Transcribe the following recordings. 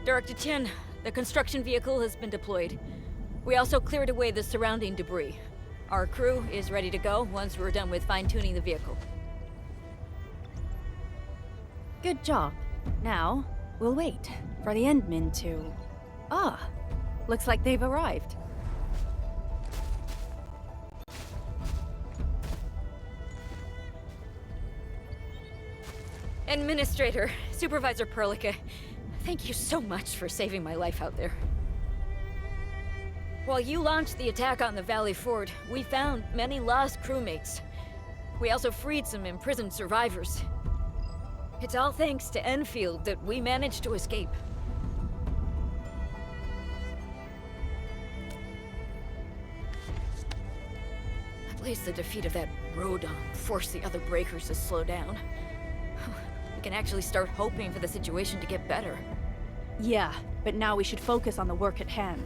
Director Chen, the construction vehicle has been deployed. We also cleared away the surrounding debris. Our crew is ready to go once we're done with fine-tuning the vehicle. Good job. Now, we'll wait for the Endmen to... Ah, looks like they've arrived. Administrator, Supervisor Perlica, thank you so much for saving my life out there. While you launched the attack on the Valley Ford, we found many lost crewmates. We also freed some imprisoned survivors. It's all thanks to Enfield that we managed to escape. At least the defeat of that Rodon forced the other breakers to slow down. We can actually start hoping for the situation to get better. Yeah, but now we should focus on the work at hand.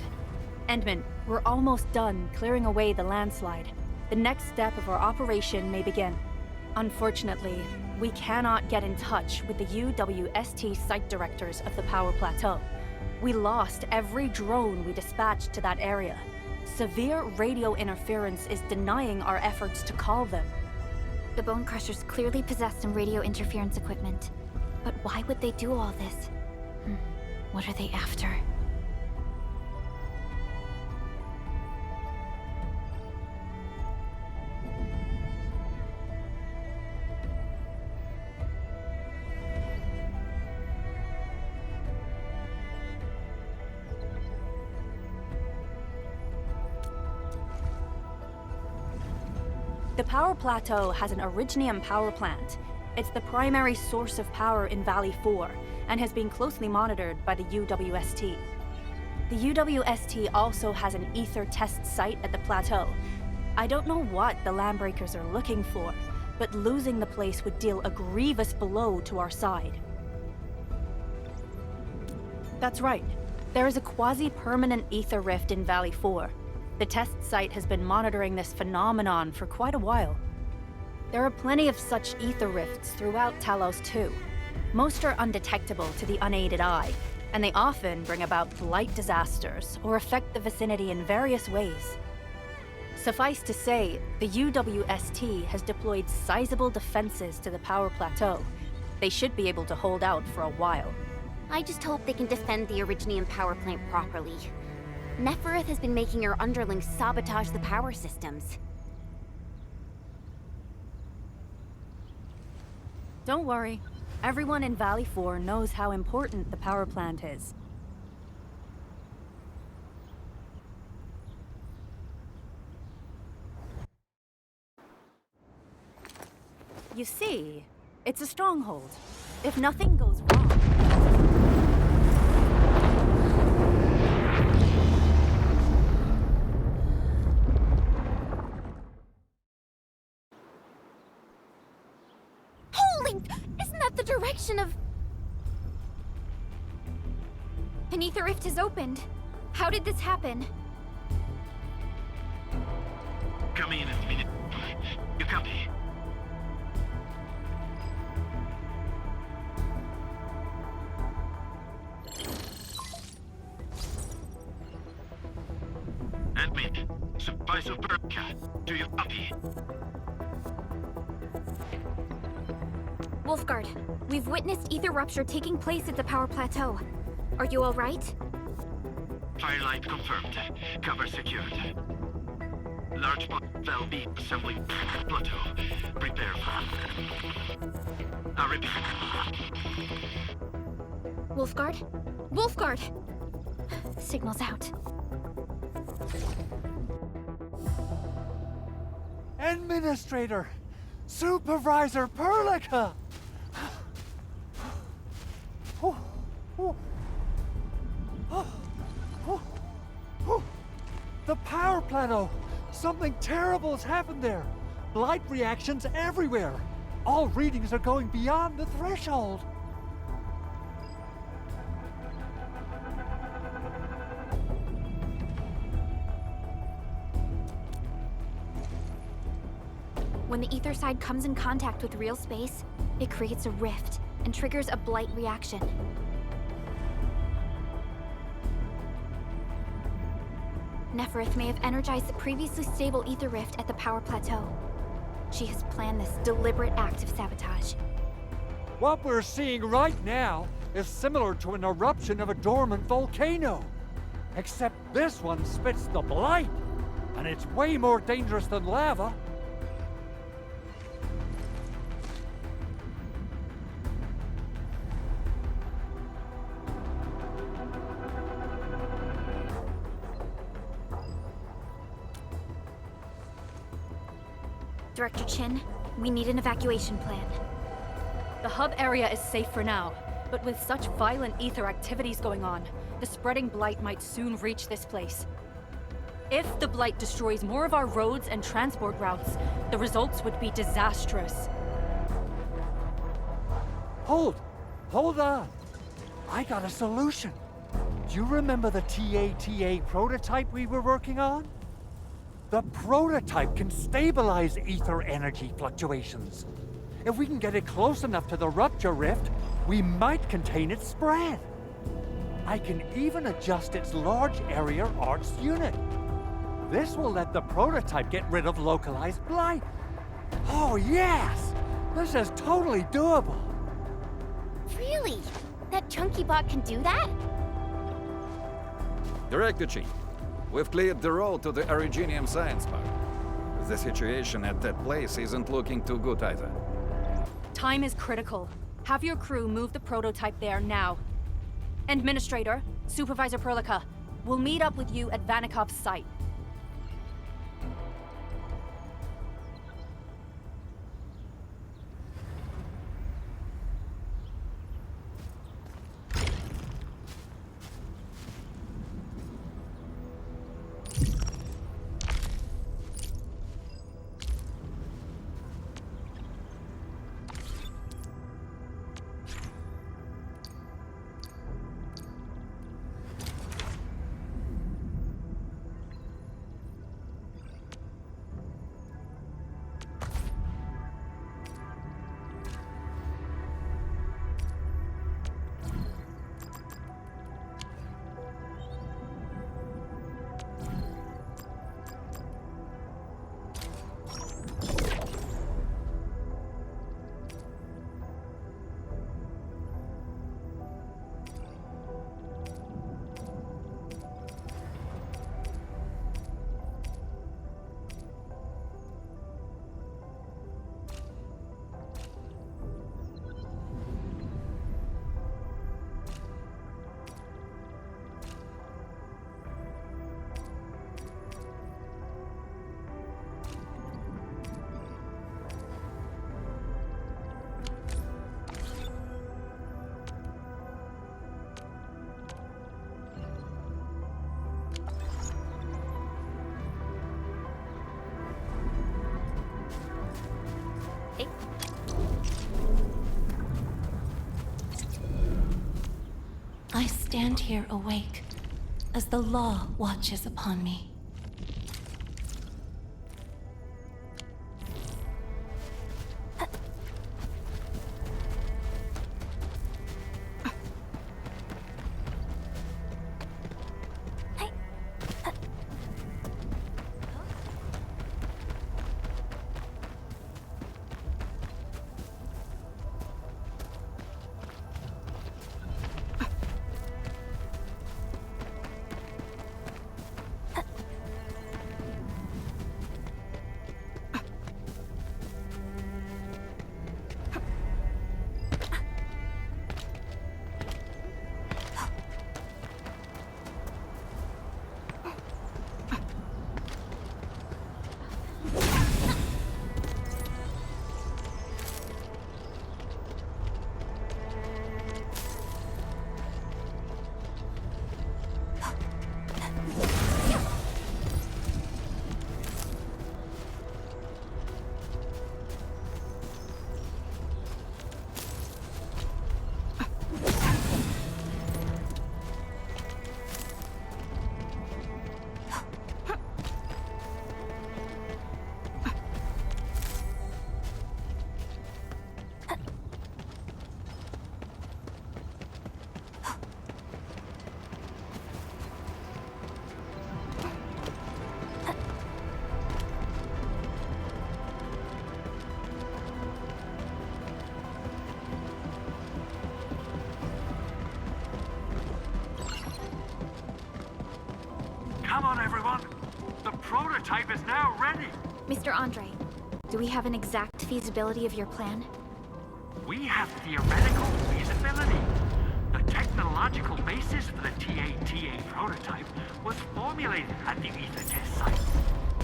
Endman, we're almost done clearing away the landslide. The next step of our operation may begin. Unfortunately, we cannot get in touch with the UWST site directors of the Power Plateau. We lost every drone we dispatched to that area. Severe radio interference is denying our efforts to call them. The Bone Crushers clearly possess some radio interference equipment. But why would they do all this? What are they after? The Power Plateau has an Originium power plant. It's the primary source of power in Valley 4, and has been closely monitored by the UWST. The UWST also has an ether test site at the plateau. I don't know what the Landbreakers are looking for, but losing the place would deal a grievous blow to our side. That's right. There is a quasi-permanent ether rift in Valley 4. The test site has been monitoring this phenomenon for quite a while. There are plenty of such ether rifts throughout Talos too. Most are undetectable to the unaided eye, and they often bring about blight disasters or affect the vicinity in various ways. Suffice to say, the UWST has deployed sizable defenses to the Power Plateau. They should be able to hold out for a while. I just hope they can defend the Originium power plant properly. Nefereth has been making her underlings sabotage the power systems. Don't worry. Everyone in Valley 4 knows how important the power plant is. You see, it's a stronghold. If nothing goes wrong... Isn't that the direction of... An ether rift has opened. How did this happen? Come in a minute. You copy? Admit. Supervisor Perka. Do you copy? Wolfguard, we've witnessed ether rupture taking place at the Power Plateau. Are you all right? Firelight confirmed. Cover secured. Large cell beam assembling plateau. Prepare for... I repeat. Wolfguard? Wolfguard! Signal's out. Administrator! Supervisor Perlica! The power plateau! Something terrible has happened there! Light reactions everywhere! All readings are going beyond the threshold! When the ether side comes in contact with real space, it creates a rift and triggers a blight reaction. Neferith may have energized the previously stable ether rift at the power plateau. She has planned this deliberate act of sabotage. What we're seeing right now is similar to an eruption of a dormant volcano. Except this one spits the blight, and it's way more dangerous than lava. Director Chin, we need an evacuation plan. The hub area is safe for now, but with such violent ether activities going on, the spreading blight might soon reach this place. If the blight destroys more of our roads and transport routes, the results would be disastrous. Hold on. I got a solution. Do you remember the TATA prototype we were working on? The prototype can stabilize ether energy fluctuations. If we can get it close enough to the rupture rift, we might contain its spread. I can even adjust its large area arcs unit. This will let the prototype get rid of localized blight. Oh yes! This is totally doable. Really? That chunky bot can do that? Director Chief, we've cleared the road to the Originium Science Park. The situation at that place isn't looking too good either. Time is critical. Have your crew move the prototype there now. Administrator, Supervisor Perlica, we'll meet up with you at Vanikov's site. I stand here awake as the law watches upon me. Come on, everyone. The prototype is now ready. Mr. Andre, do we have an exact feasibility of your plan? We have theoretical feasibility. The technological basis for the TA prototype was formulated at the Ether test site.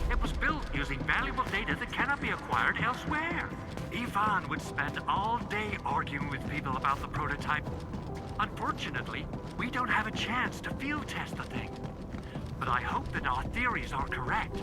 It was built using valuable data that cannot be acquired elsewhere. Ivan would spend all day arguing with people about the prototype. Unfortunately, we don't have a chance to field test the thing. But I hope that our theories are correct.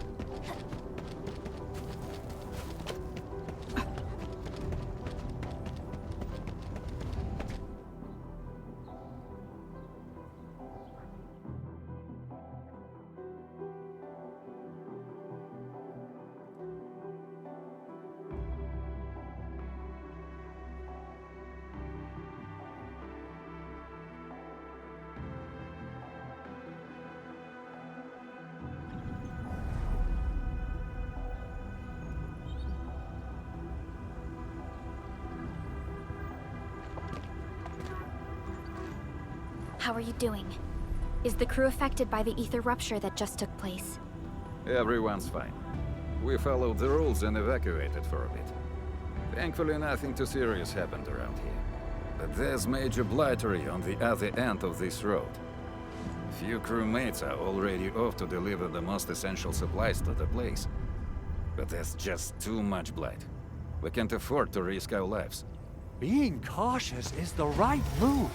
How are you doing? Is the crew affected by the ether rupture that just took place? Everyone's fine. We followed the rules and evacuated for a bit. Thankfully, nothing too serious happened around here. But there's major blightery on the other end of this road. Few crewmates are already off to deliver the most essential supplies to the place. But there's just too much blight. We can't afford to risk our lives. Being cautious is the right move.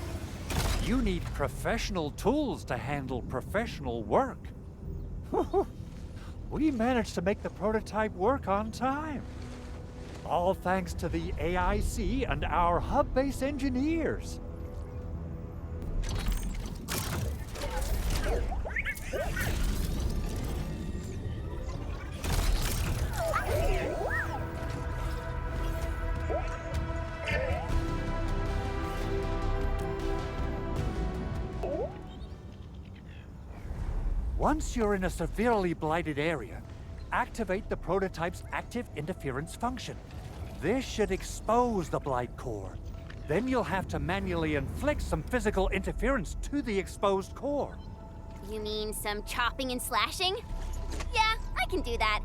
You need professional tools to handle professional work. We managed to make the prototype work on time. All thanks to the AIC and our hub-base engineers. Once you're in a severely blighted area, activate the prototype's active interference function. This should expose the blight core. Then you'll have to manually inflict some physical interference to the exposed core. You mean some chopping and slashing? Yeah, I can do that.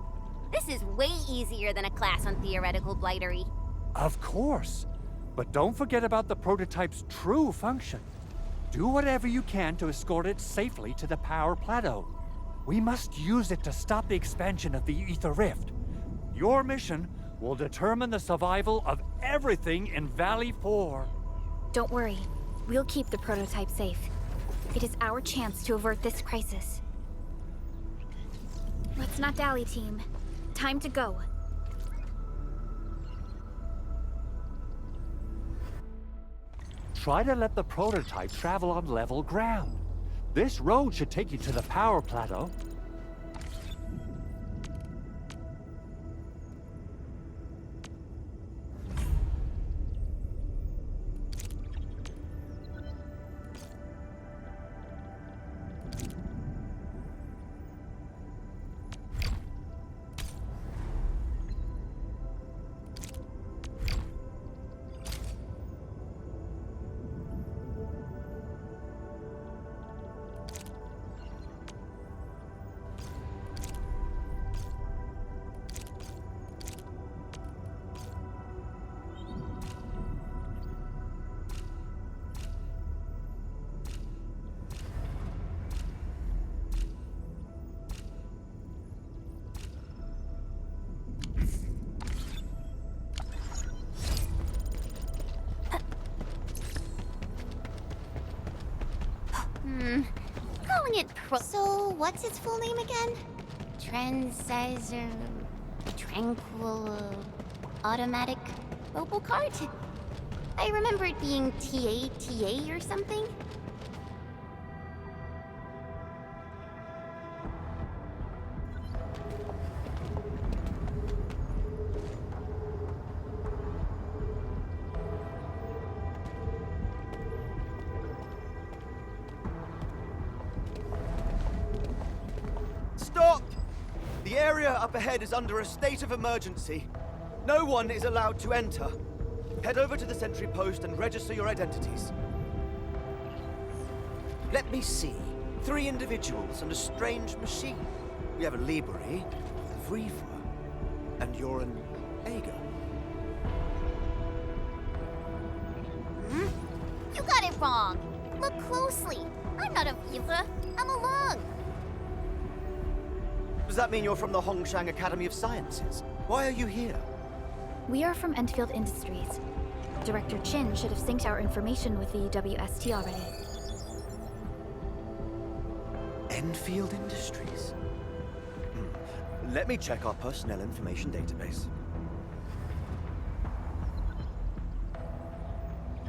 This is way easier than a class on theoretical blightery. Of course. But don't forget about the prototype's true function. Do whatever you can to escort it safely to the power plateau. We must use it to stop the expansion of the Ether Rift. Your mission will determine the survival of everything in Valley 4. Don't worry. We'll keep the prototype safe. It is our chance to avert this crisis. Let's not dally, team. Time to go. Try to let the prototype travel on level ground. This road should take you to the power plateau. Calling it So, what's its full name again? Tranquil... Automatic... Robocart? I remember it being TATA or something. Stop! The area up ahead is under a state of emergency. No one is allowed to enter. Head over to the sentry post and register your identities. Let me see. 3 individuals and a strange machine. We have a Libri, a Vriefer, and you're an Ager. Hmm? You got it wrong. Look closely. I'm not a Vivre. I'm a Lung. Does that mean you're from the Hongshang Academy of Sciences? Why are you here? We are from Endfield Industries. Director Chin should have synced our information with the UWST already. Enfield Industries? Let me check our personnel information database.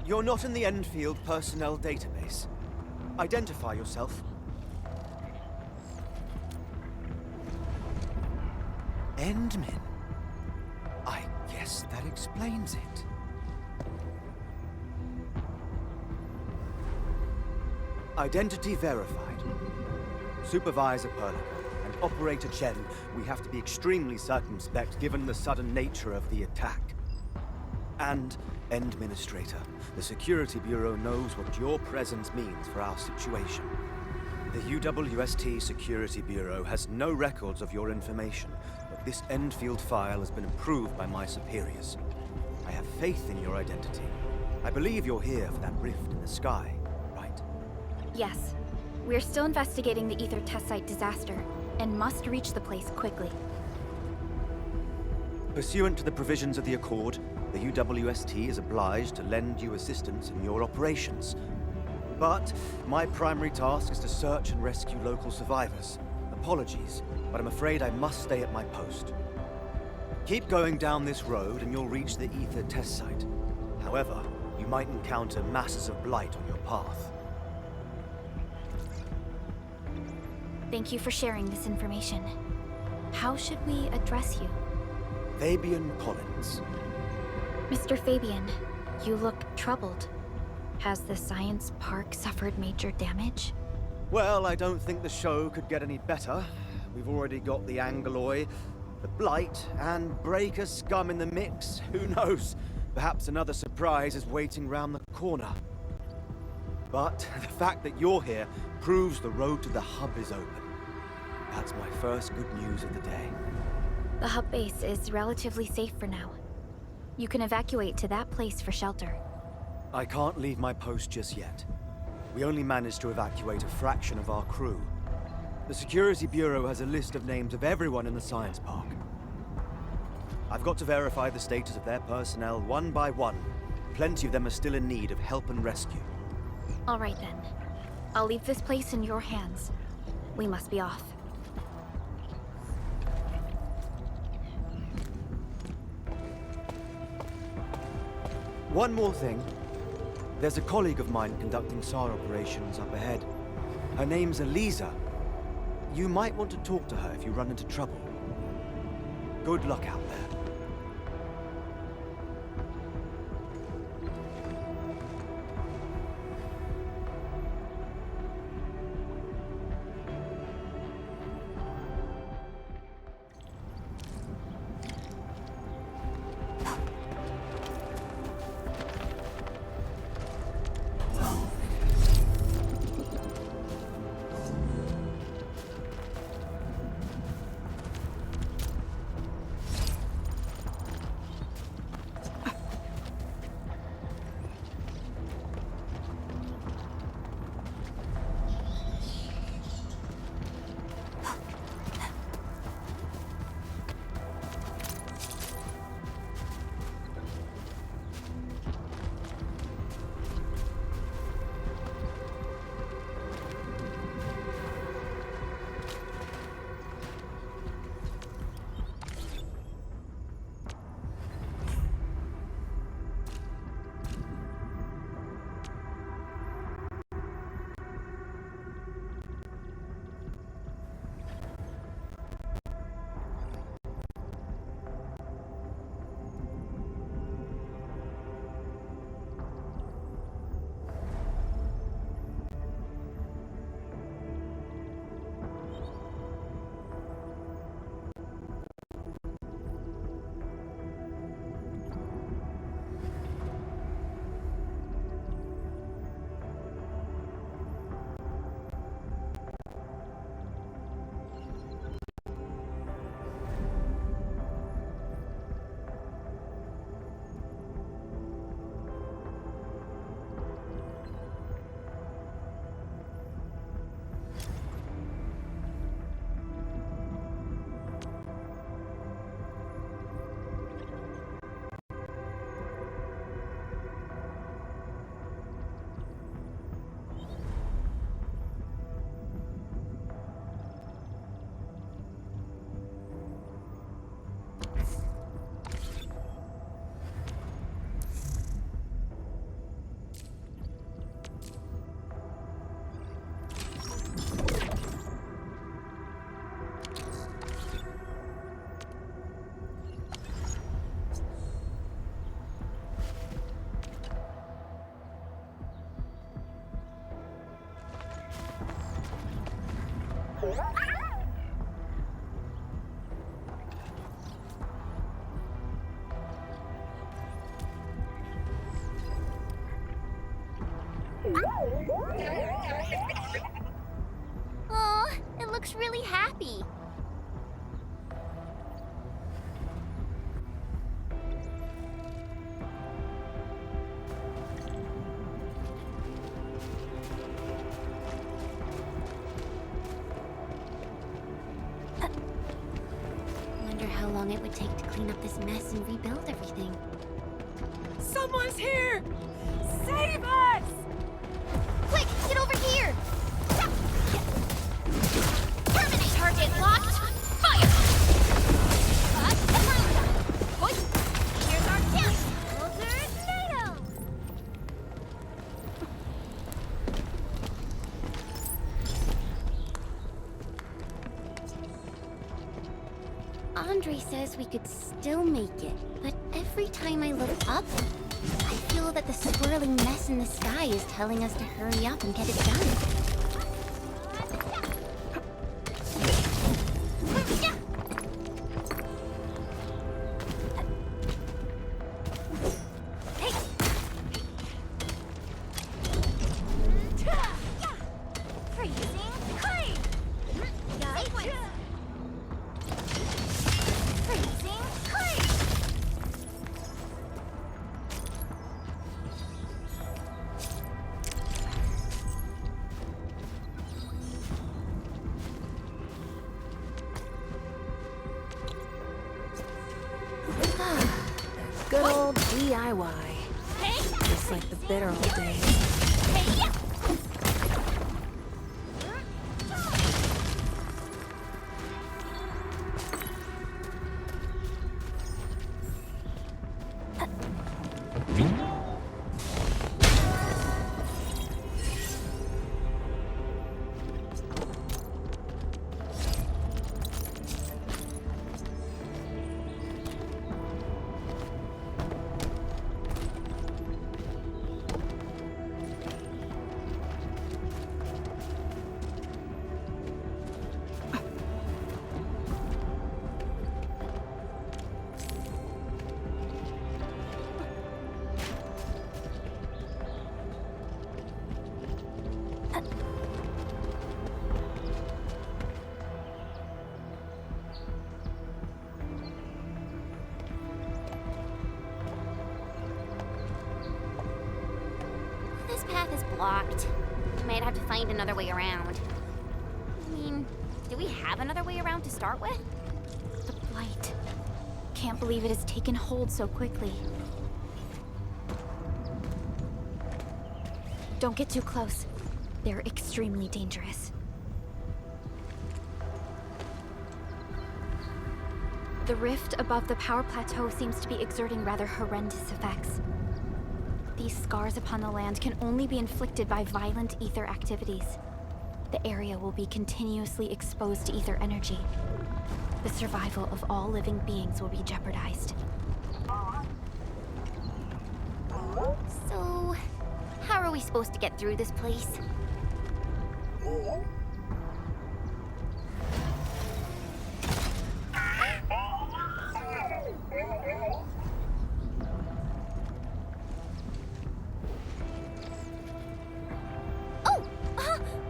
You're not in the Enfield personnel database. Identify yourself. Endmin. I guess that explains it. Identity verified. Supervisor Perlica and Operator Chen, we have to be extremely circumspect given the sudden nature of the attack. And Administrator, the Security Bureau knows what your presence means for our situation. The UWST Security Bureau has no records of your information, but this Enfield file has been approved by my superiors. I have faith in your identity. I believe you're here for that rift in the sky, right? Yes. We're still investigating the Ether test site disaster, and must reach the place quickly. Pursuant to the provisions of the Accord, the UWST is obliged to lend you assistance in your operations. But my primary task is to search and rescue local survivors. Apologies, but I'm afraid I must stay at my post. Keep going down this road and you'll reach the Ether test site. However, you might encounter masses of blight on your path. Thank you for sharing this information. How should we address you? Fabian Collins. Mr. Fabian, you look troubled. Has the science park suffered major damage? Well, I don't think the show could get any better. We've already got the Angeloi, the Blight, and Breaker scum in the mix. Who knows? Perhaps another surprise is waiting round the corner. But the fact that you're here proves the road to the hub is open. That's my first good news of the day. The hub base is relatively safe for now. You can evacuate to that place for shelter. I can't leave my post just yet. We only managed to evacuate a fraction of our crew. The Security Bureau has a list of names of everyone in the science park. I've got to verify the status of their personnel one by one. Plenty of them are still in need of help and rescue. All right then. I'll leave this place in your hands. We must be off. One more thing. There's a colleague of mine conducting SAR operations up ahead. Her name's Eliza. You might want to talk to her if you run into trouble. Good luck out there. Aw, it looks really happy. Wonder how long it would take to clean up this mess and rebuild everything. Someone's here! Save us! Quick, get over here! Terminate! Target locked! Fire! Here's our kill! Tornado! Andre says we could still make it, but every time I look up, I feel that the swirling mess in the sky is telling us to hurry up and get it done. Good old DIY. Just like the bitter old days. This path is blocked. Might have to find another way around. I mean, do we have another way around to start with? The blight. Can't believe it has taken hold so quickly. Don't get too close. They're extremely dangerous. The rift above the power plateau seems to be exerting rather horrendous effects. These scars upon the land can only be inflicted by violent ether activities. The area will be continuously exposed to ether energy. The survival of all living beings will be jeopardized. So, how are we supposed to get through this place?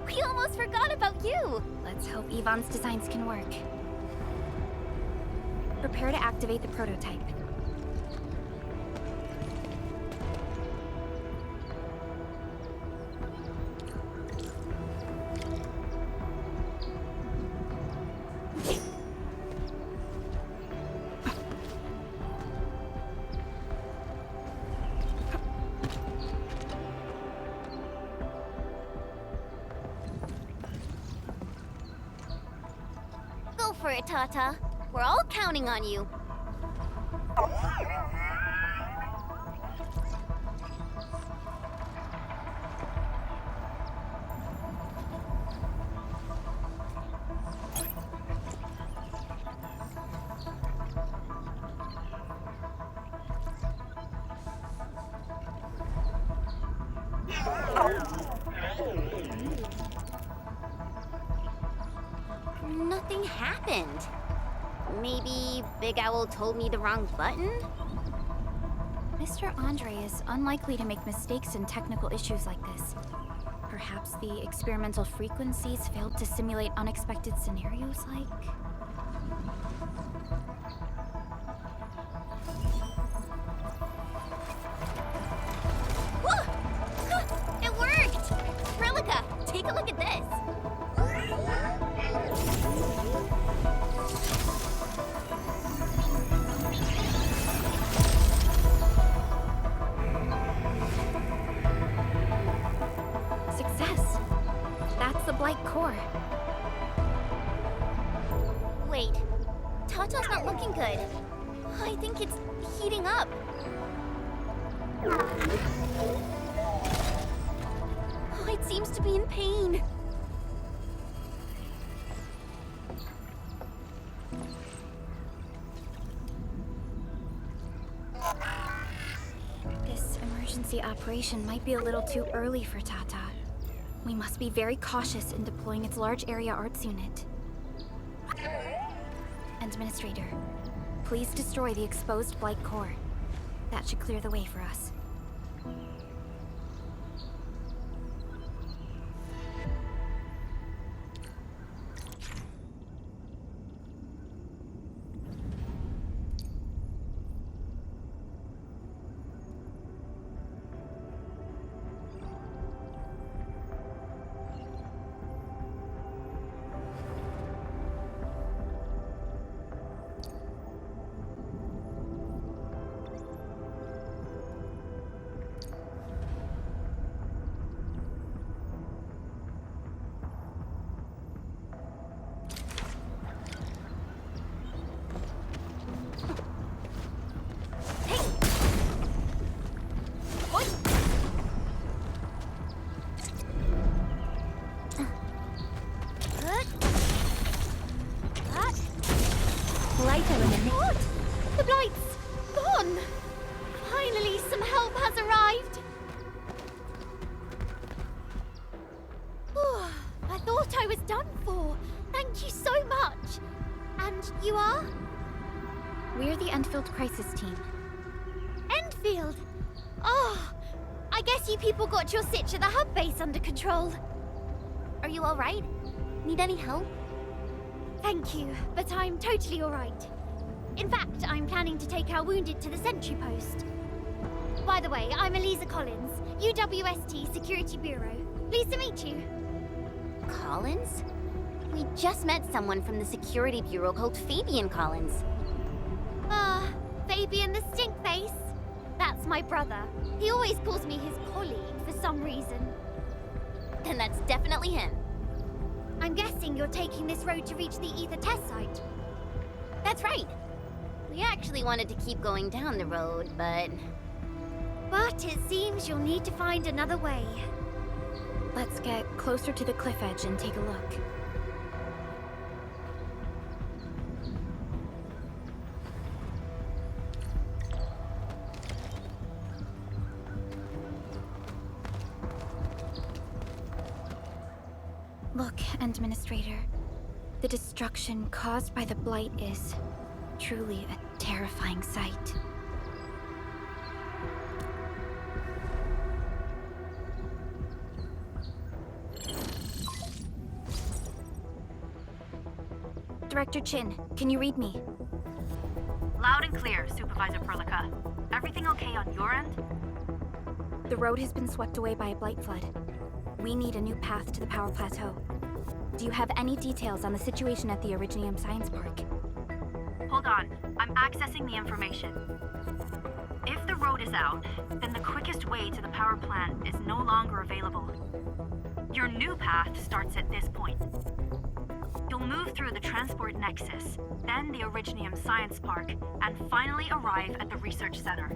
We almost forgot about you! Let's hope Yvonne's designs can work. Prepare to activate the prototype. Go for it, Tata. We're all counting on you. Nothing happened. Maybe Big Owl told me the wrong button? Mr. Andre is unlikely to make mistakes in technical issues like this. Perhaps the experimental frequencies failed to simulate unexpected scenarios like... It worked! Relica, take a look at this. Success! That's the Blight core. Wait, Tata's not looking good. I think it's heating up. Oh, it seems to be in pain. This emergency operation might be a little too early for Tata. We must be very cautious in deploying its large area arts unit. Administrator, please destroy the exposed Blight core. That should clear the way for us. What? The Blight's gone! Finally, some help has arrived! I thought I was done for. Thank you so much. And you are? We're the Endfield Crisis Team. Endfield? Oh, I guess you people got your sitch at the hub base under control. Are you alright? Need any help? Thank you, but I'm totally alright. In fact, I'm planning to take our wounded to the sentry post. By the way, I'm Eliza Collins, UWST Security Bureau. Pleased to meet you. Collins? We just met someone from the Security Bureau called Fabian Collins. Fabian the Stinkface. That's my brother. He always calls me his colleague for some reason. Then that's definitely him. I'm guessing you're taking this road to reach the Ether test site. That's right. We actually wanted to keep going down the road, but it seems you'll need to find another way. Let's get closer to the cliff edge and take a look. Look, Administrator. The destruction caused by the Blight is truly a terrifying sight. Director Chin, can you read me? Loud and clear, Supervisor Perlica. Everything okay on your end? The road has been swept away by a Blight flood. We need a new path to the power plateau. Do you have any details on the situation at the Originium Science Park? Hold on, I'm accessing the information. If the road is out, then the quickest way to the power plant is no longer available. Your new path starts at this point. You'll move through the Transport Nexus, then the Originium Science Park, and finally arrive at the Research Center.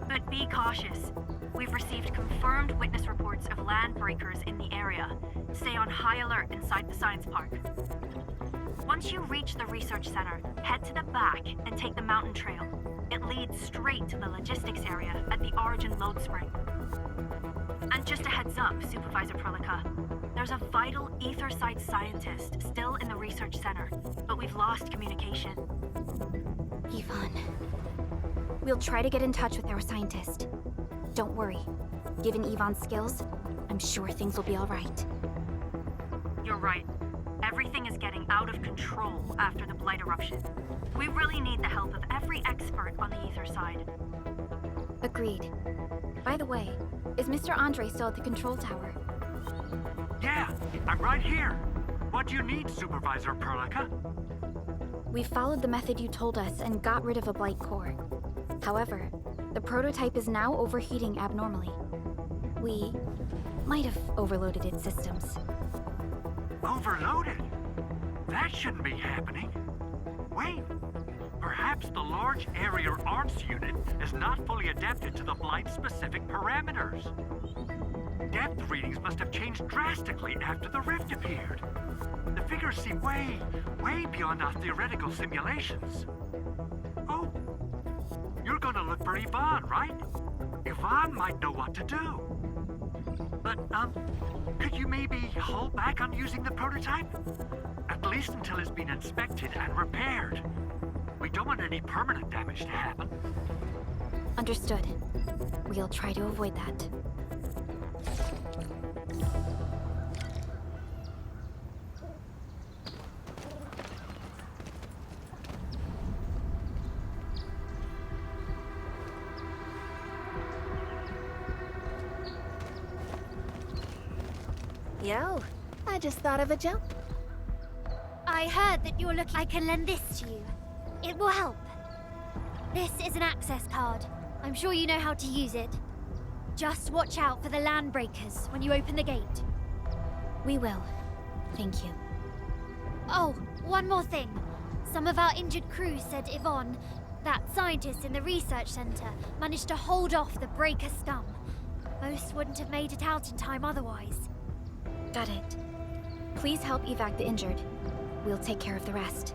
But be cautious. We've received confirmed witness reports of land breakers in the area. Stay on high alert inside the Science Park. Once you reach the Research Center, head to the back and take the mountain trail. It leads straight to the logistics area at the Origin Load Spring. And just a heads up, Supervisor Perlica. There's a vital ether site scientist still in the Research Center, but we've lost communication. Yvonne. We'll try to get in touch with our scientist. Don't worry. Given Yvonne's skills, I'm sure things will be all right. You're right. Everything is getting out of control after the Blight eruption. We really need the help of every expert on the ether side. Agreed. By the way, is Mr. Andre still at the control tower? Yeah, I'm right here. What do you need, Supervisor Perlica? We followed the method you told us and got rid of a Blight core. However, the prototype is now overheating abnormally. We might have overloaded its systems. Overloaded? That shouldn't be happening. Wait, perhaps the large area arms unit is not fully adapted to the Blight-specific parameters. Depth readings must have changed drastically after the rift appeared. The figures seem way beyond our theoretical simulations. Oh, you're gonna look for Yvonne, right? Yvonne might know what to do. But, could you maybe hold back on using the prototype? At least until it's been inspected and repaired. We don't want any permanent damage to happen. Understood. We'll try to avoid that. Yo, I just thought of a joke. I heard that you're looking. I can lend this to you. It will help. This is an access card. I'm sure you know how to use it. Just watch out for the land breakers when you open the gate. We will. Thank you. Oh, one more thing. Some of our injured crew said Yvonne, that scientist in the research center, managed to hold off the breaker scum. Most wouldn't have made it out in time otherwise. Got it. Please help evac the injured. We'll take care of the rest.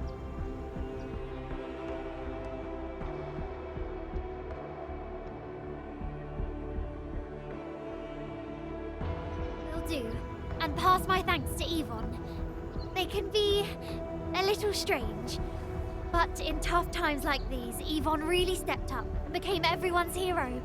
Will do. And pass my thanks to Yvonne. They can be a little strange. But in tough times like these, Yvonne really stepped up and became everyone's hero.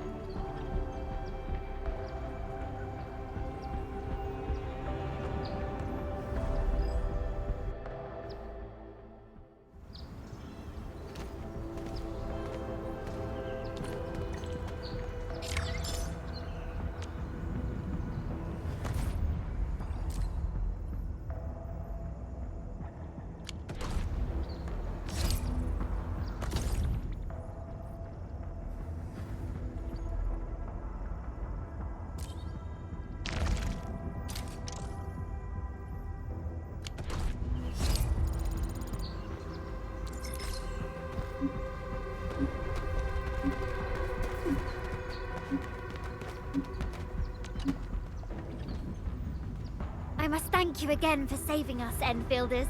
I must thank you again for saving us, Enfielders.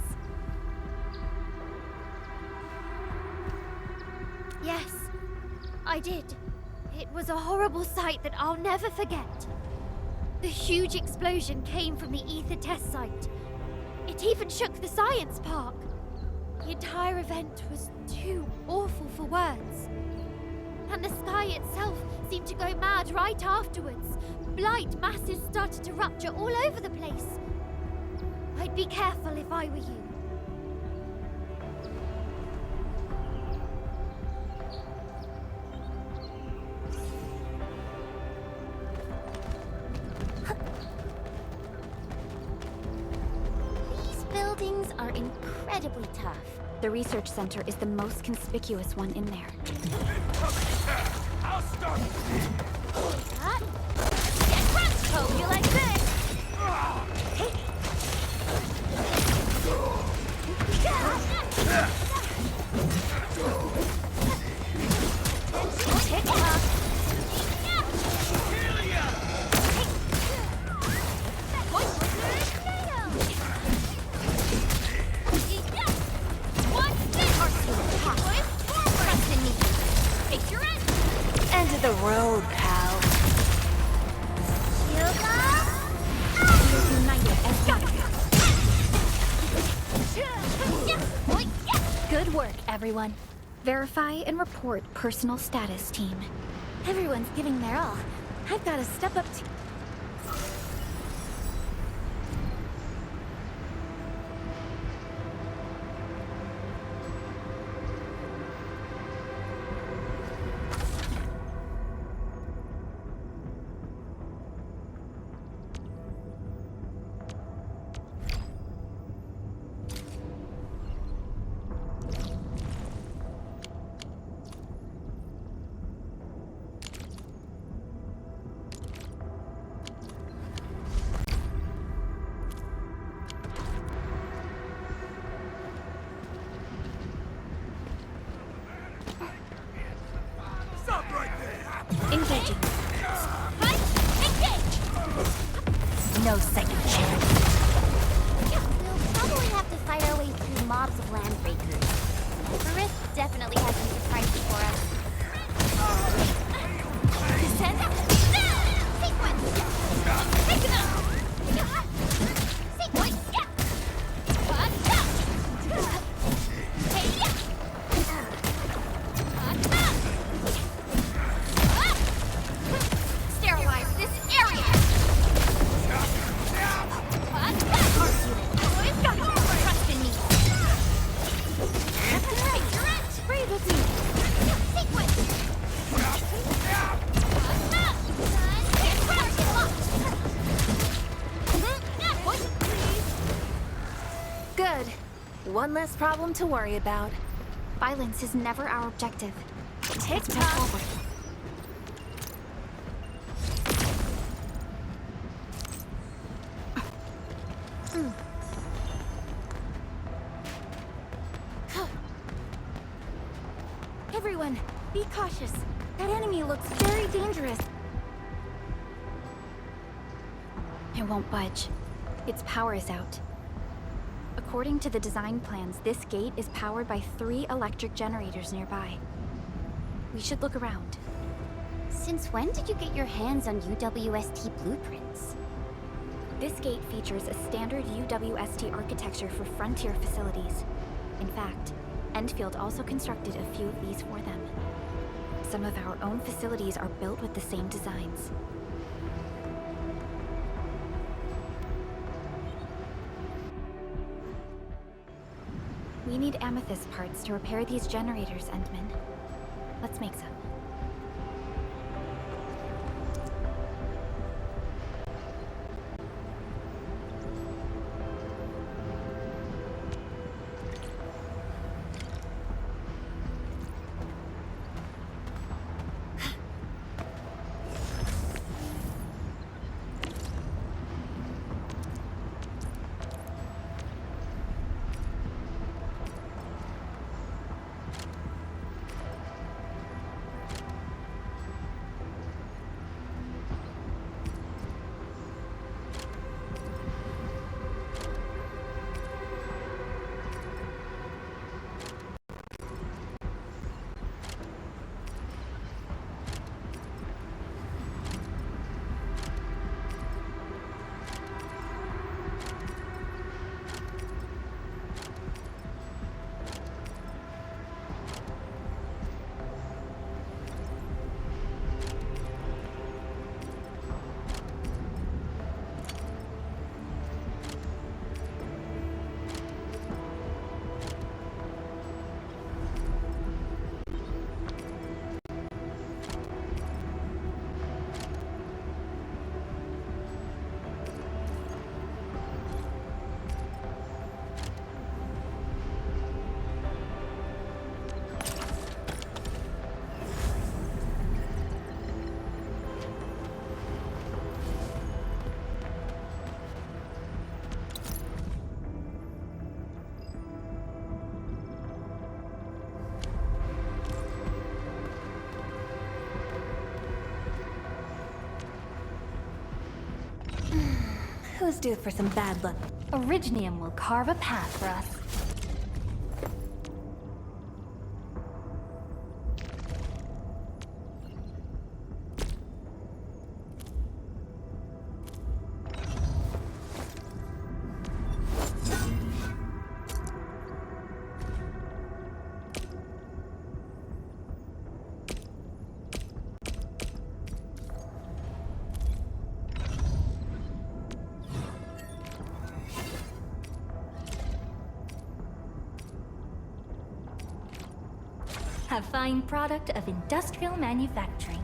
Yes, I did. It was a horrible sight that I'll never forget. The huge explosion came from the ether test site. It even shook the science park. The entire event was too awful for words. And the sky itself seemed to go mad right afterwards. Blight masses started to rupture all over the place. I'd be careful if I were you. These buildings are incredibly tough. The research center is the most conspicuous one in there. I'll start. Hope you like this! End of the road, pal. Good work, everyone. Verify and report personal status, team. Everyone's giving their all. I've got to step up to... Engaging. Right? Engage! No second chance. We'll probably have to fight our way through mobs of landbreakers. The rift definitely has some surprises for us. Descend! Sequence! Take it up! Sequence! Sterilize this area! Trust in me. Breathe with me. Sequence! Good. One less problem to worry about. Violence is never our objective. Let's move forward. Everyone, be cautious. That enemy looks very dangerous. It won't budge. Its power is out. According to the design plans, this gate is powered by 3 electric generators nearby. We should look around. Since when did you get your hands on UWST blueprints? This gate features a standard UWST architecture for frontier facilities. In fact, Endfield also constructed a few of these for them. Some of our own facilities are built with the same designs. We need amethyst parts to repair these generators, Endman. Let's make some. Who's due for some bad luck? Originium will carve a path for us. A fine product of industrial manufacturing.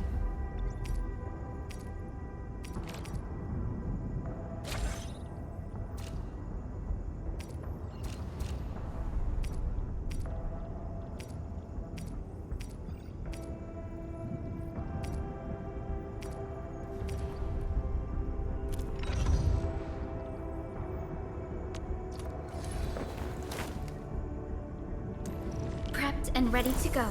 Prepped and ready to go.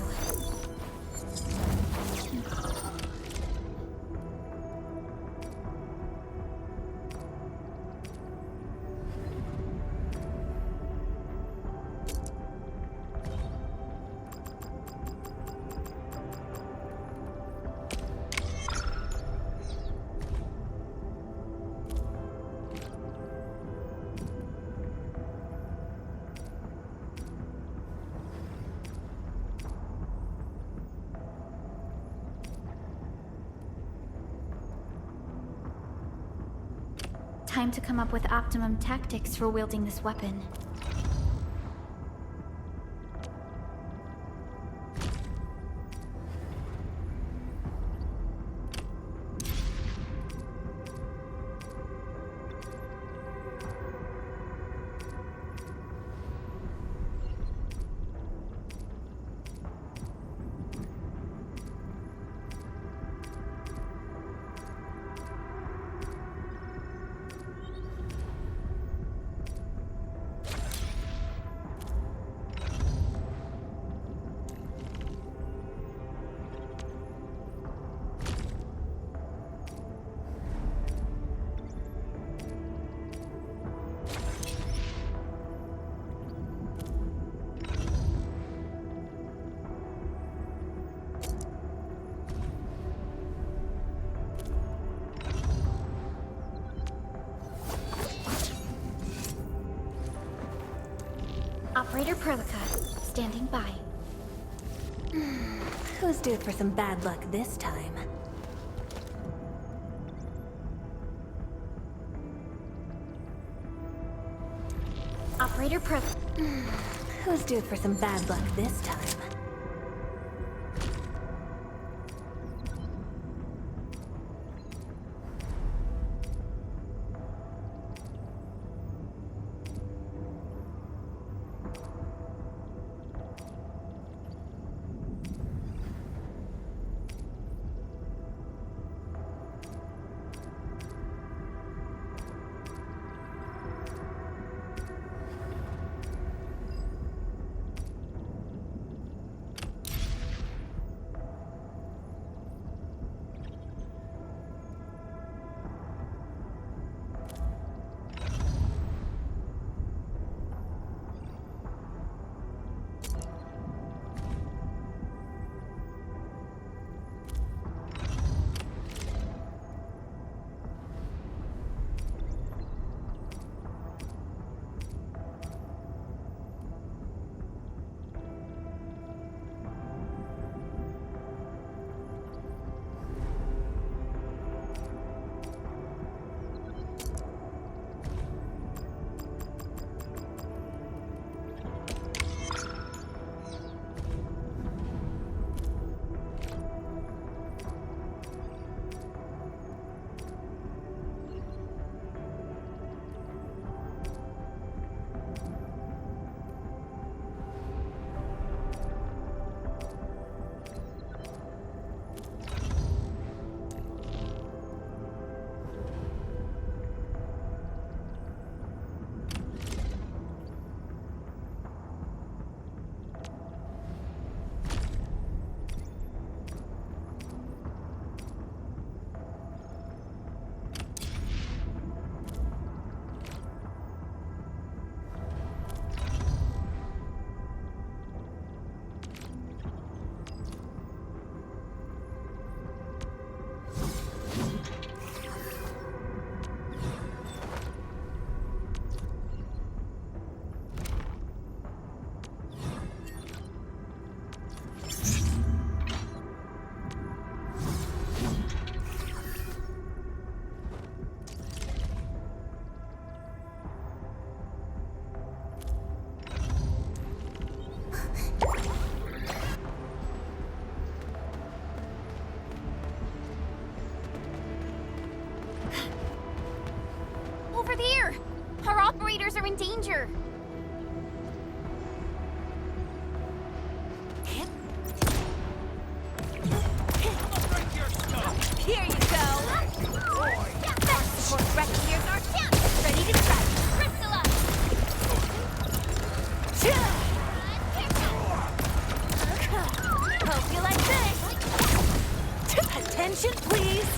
time to come up with optimum tactics for wielding this weapon. Operator Perlica, standing by. Who's due for some bad luck this time? Operator Who's due for some bad luck this time? Over there! Our operators are in danger! Here you go! Support Reckoneers are down! Ready to strike! Crystallize! Hope you like this! Attention, please!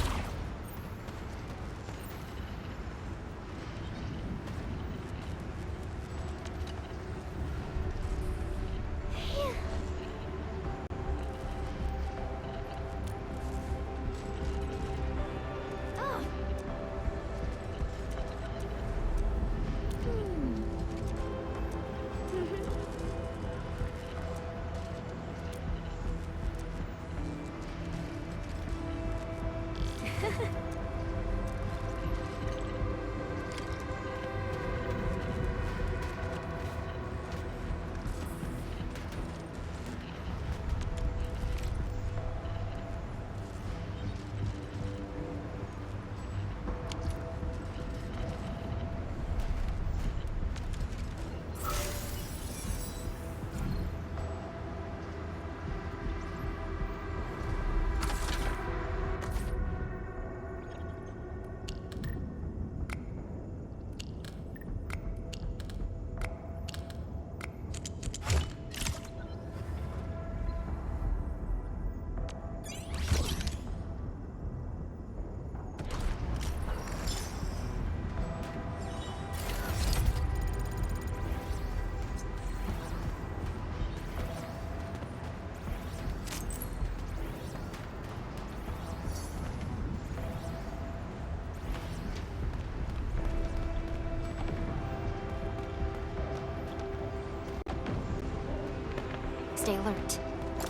stay alert.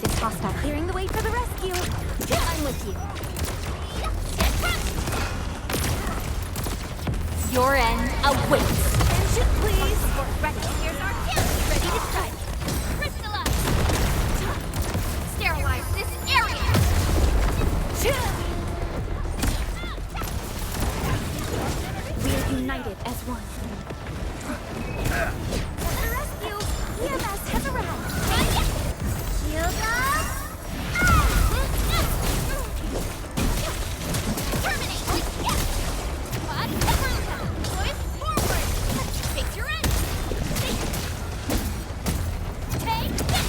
This hostile clearing the way for the rescue. I'm with you. Your end awaits. Attention, please. Here's our kill. Ready to strike. Crystallize. Sterilize this area. We are united as one. For the rescue, EMS has arrived. Shield up. Terminate. Quad prototype. Deploy forward. Face your end. Take this.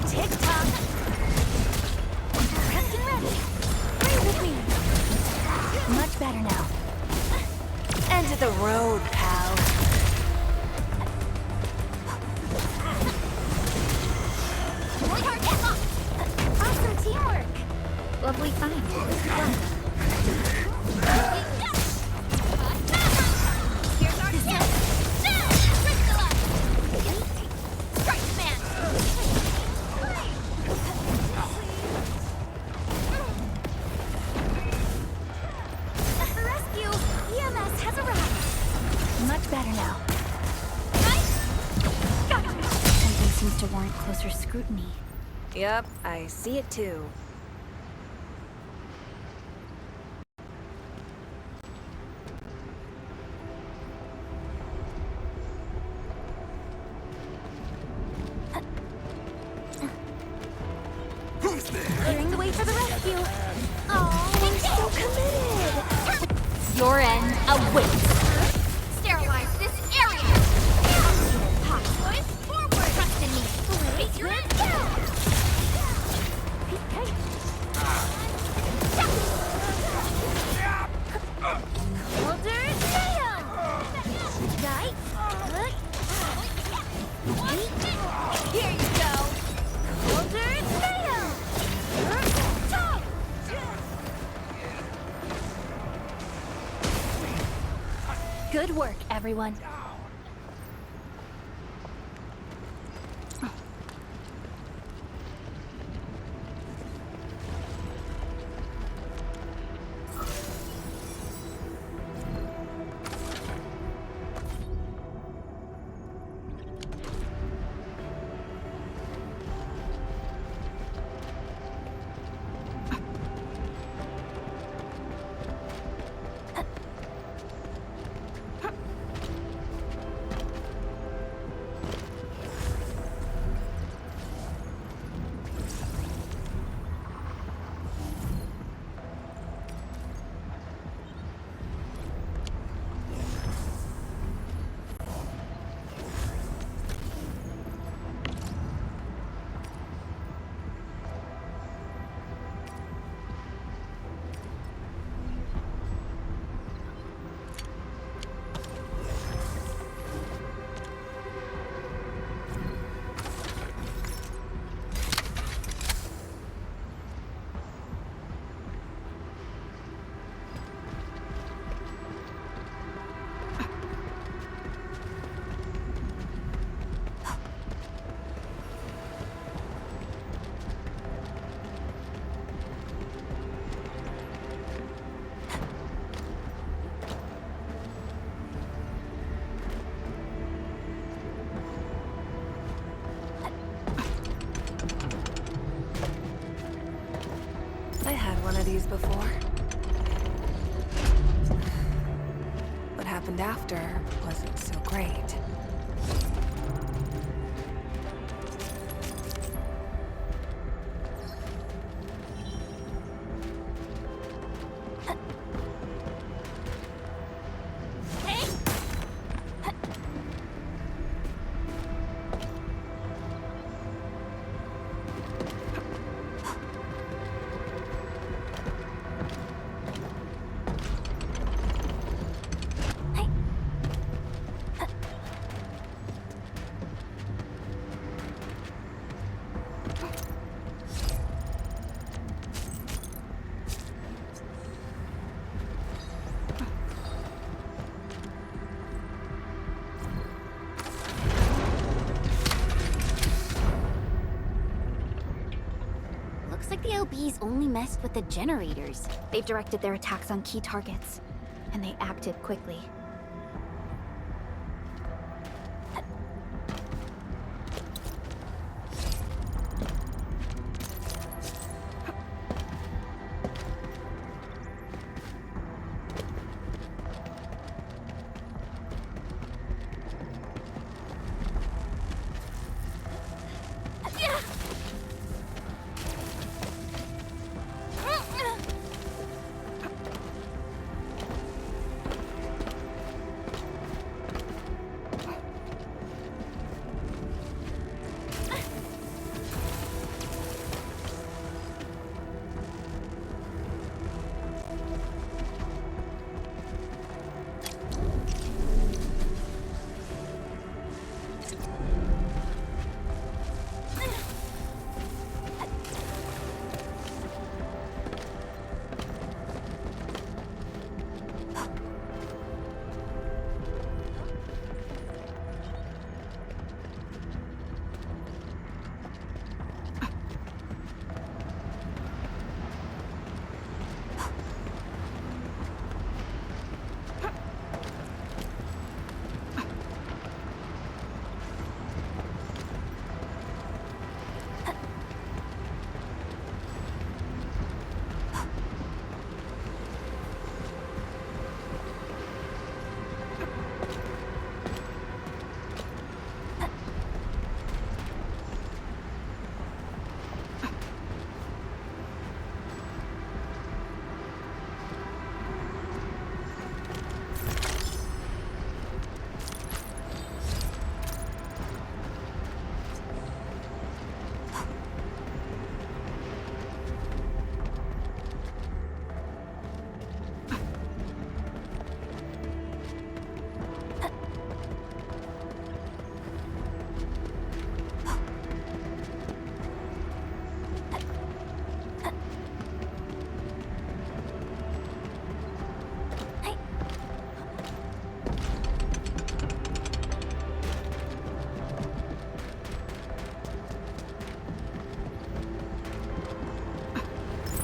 Tick-tock. Prepped and ready. Free with me. Much better now. End of the road, pal. Target locked. Awesome teamwork. Lovely find. Here's our kill. Crystallize. Strike command. For rescue, EMS has arrived. Much better now. Right? Got him. Something seems to warrant closer scrutiny. Yep, I see it too. Clearing the way for the rescue. Oh, we're so committed. Your end awaits. Sterilize this area. Hot boys, forward. Trust in me. Face your end. Holder down. Right. Good. Here you go. Holder down. Top. Good work, everyone. I had one of these before. What happened after wasn't so great. bees only messed with the generators. They've directed their attacks on key targets, and they acted quickly.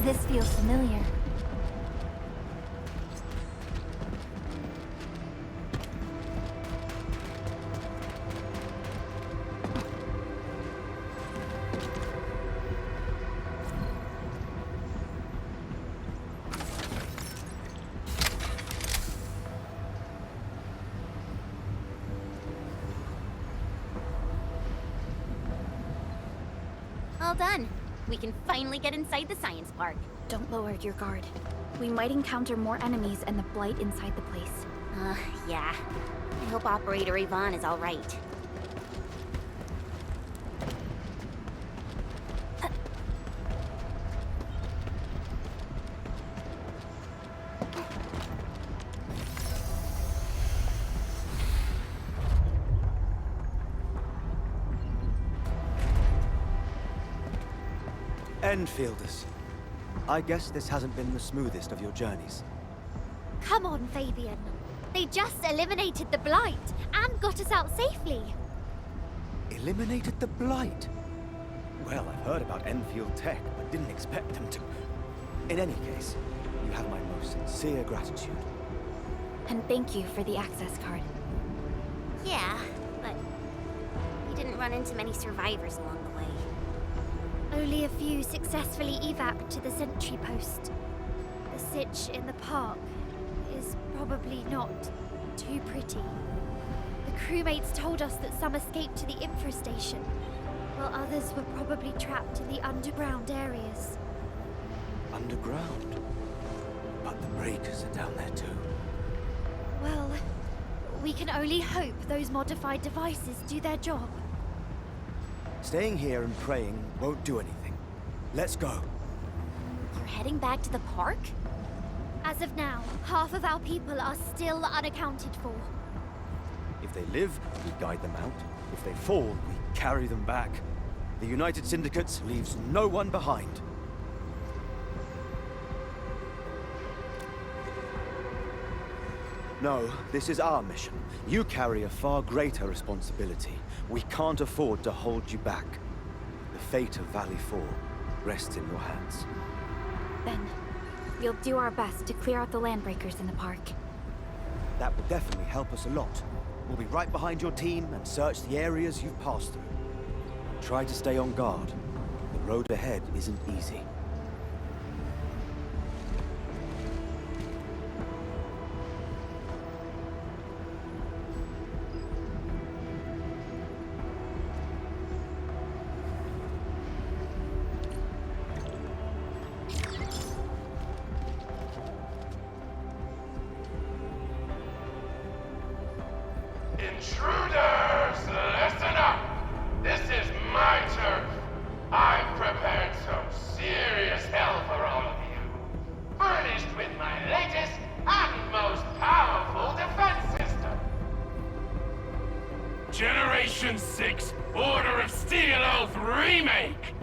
This feels familiar. All done. We can finally get inside the science park. Don't lower your guard. We might encounter more enemies and the Blight inside the place. Yeah. I hope Operator Yvonne is all right. Enfielders. I guess this hasn't been the smoothest of your journeys. Come on, Fabian. They just eliminated the Blight and got us out safely. Eliminated the Blight? Well, I've heard about Enfield tech, but didn't expect them to. In any case, you have my most sincere gratitude. And thank you for the access card. Yeah, but we didn't run into many survivors along the way. Only a few successfully evac'd to the sentry post. The sitch in the park is probably not too pretty. The crewmates told us that some escaped to the infrastation, while others were probably trapped in the underground areas. Underground? But the breakers are down there too. Well, we can only hope those modified devices do their job. Staying here and praying won't do anything. Let's go. You're heading back to the park? As of now, half of our people are still unaccounted for. If they live, we guide them out. If they fall, we carry them back. The United Syndicate leaves no one behind. No, this is our mission. You carry a far greater responsibility. We can't afford to hold you back. The fate of Valley 4 rests in your hands. Then, we'll do our best to clear out the landbreakers in the park. That will definitely help us a lot. We'll be right behind your team and search the areas you've passed through. Try to stay on guard. The road ahead isn't easy. Intruders, listen up! This is my turf. I've prepared some serious hell for all of you. Furnished with my latest and most powerful defense system. Generation 6 Order of Steel Oath Remake!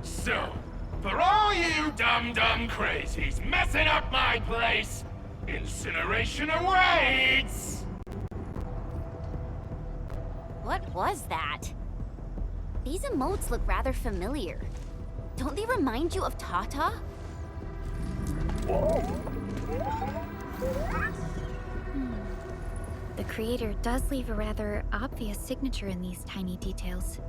So, for all you dumb crazies messing up my place, incineration awaits! What was that? These emotes look rather familiar. Don't they remind you of Tata? The creator does leave a rather obvious signature in these tiny details.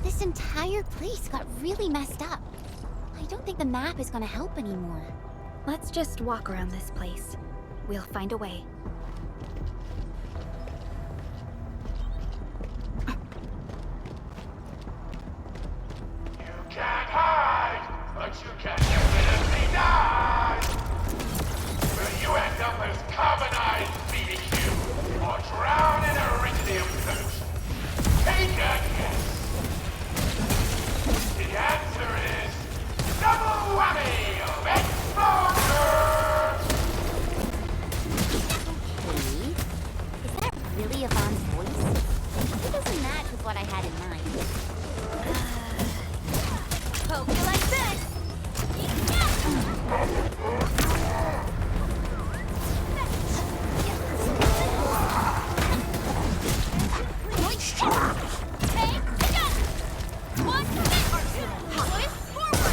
This entire place got really messed up. I don't think the map is gonna help anymore. Let's just walk around this place. We'll find a way. You can't hide, but you can definitely die! Will you end up as carbonized BBQ, or drown in iridium pollution? Take a guess! The answer is double whammy of exposure! Okay. Is that really Yvonne's voice? It doesn't match with what I had in mind. Hope you like this!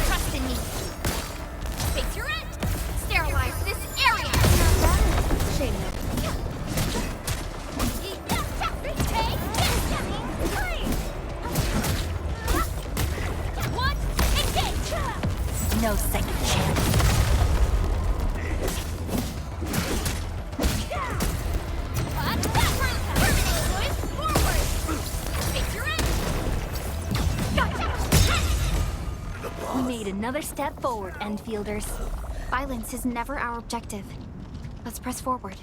Trust in me. Face your end. Sterilize this area. Shame What? Engage. No second chance. We made another step forward, Enfielders. Violence is never our objective. Let's press forward.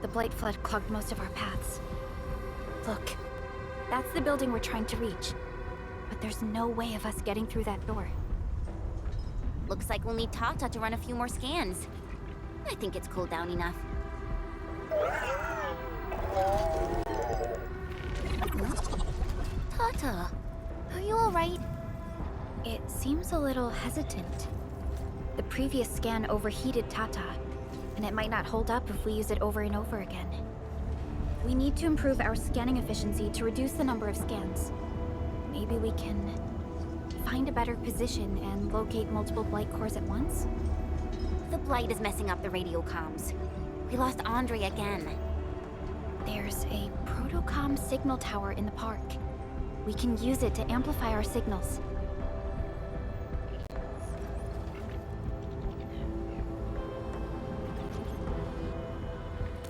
The Blight Flood clogged most of our paths. Look, that's the building we're trying to reach. But there's no way of us getting through that door. Looks like we'll need Tata to run a few more scans. I think it's cooled down enough. Tata, are you alright? It seems a little hesitant. The previous scan overheated Tata, and it might not hold up if we use it over and over again. We need to improve our scanning efficiency to reduce the number of scans. Maybe we can find a better position and locate multiple Blight cores at once? The Blight is messing up the radio comms. We lost Andre again. There's a protocom signal tower in the park. We can use it to amplify our signals.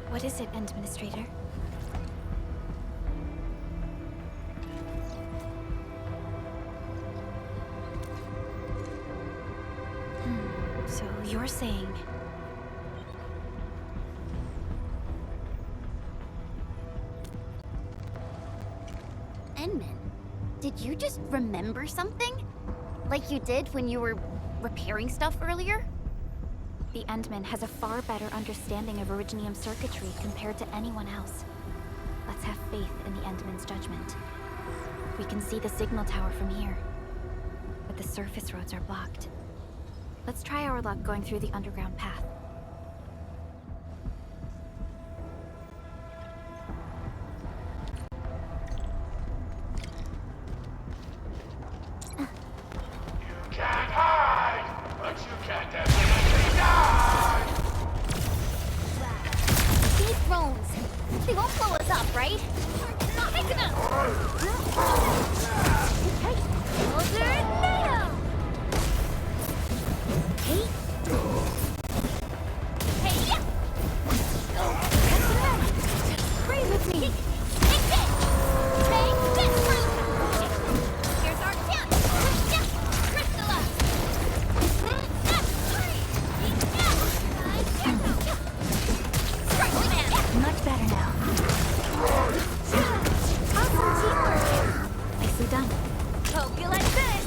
What is it, Administrator? So you're saying... Enman, did you just remember something? Like you did when you were repairing stuff earlier? The Endman has a far better understanding of Originium circuitry compared to anyone else. Let's have faith in the Endman's judgment. We can see the signal tower from here, but the surface roads are blocked. Let's try our luck going through the underground path. You can't hide, but you can definitely die! These drones, they won't blow us up, right? We're not big enough! Hey, tornado! Hey, Hey, yeah! Breathe with me! Take this! Take this fruit! Here's our chance! Yeah! Crystallize! Strike command! Much better now. Awesome teamwork! Nicely done. Hope you like this!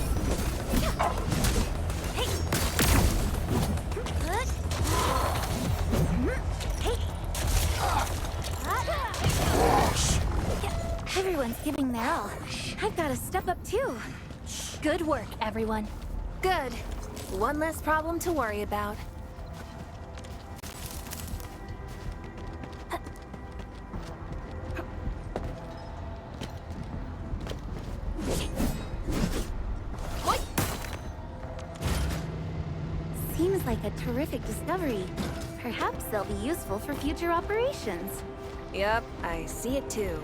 Hey! Good. Hey! Everyone's giving their all. I've got to step up too. Good work, everyone. Good. One less problem to worry about. Seems like a terrific discovery. Perhaps they'll be useful for future operations. Yep, I see it too.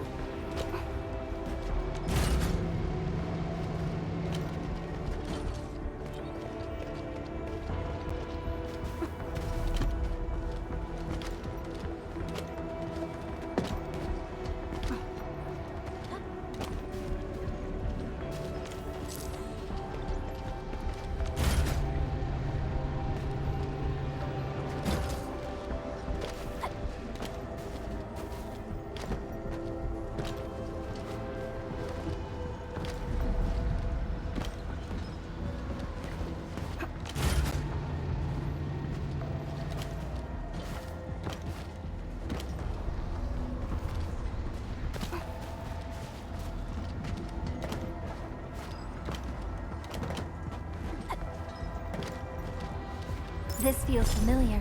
This feels familiar.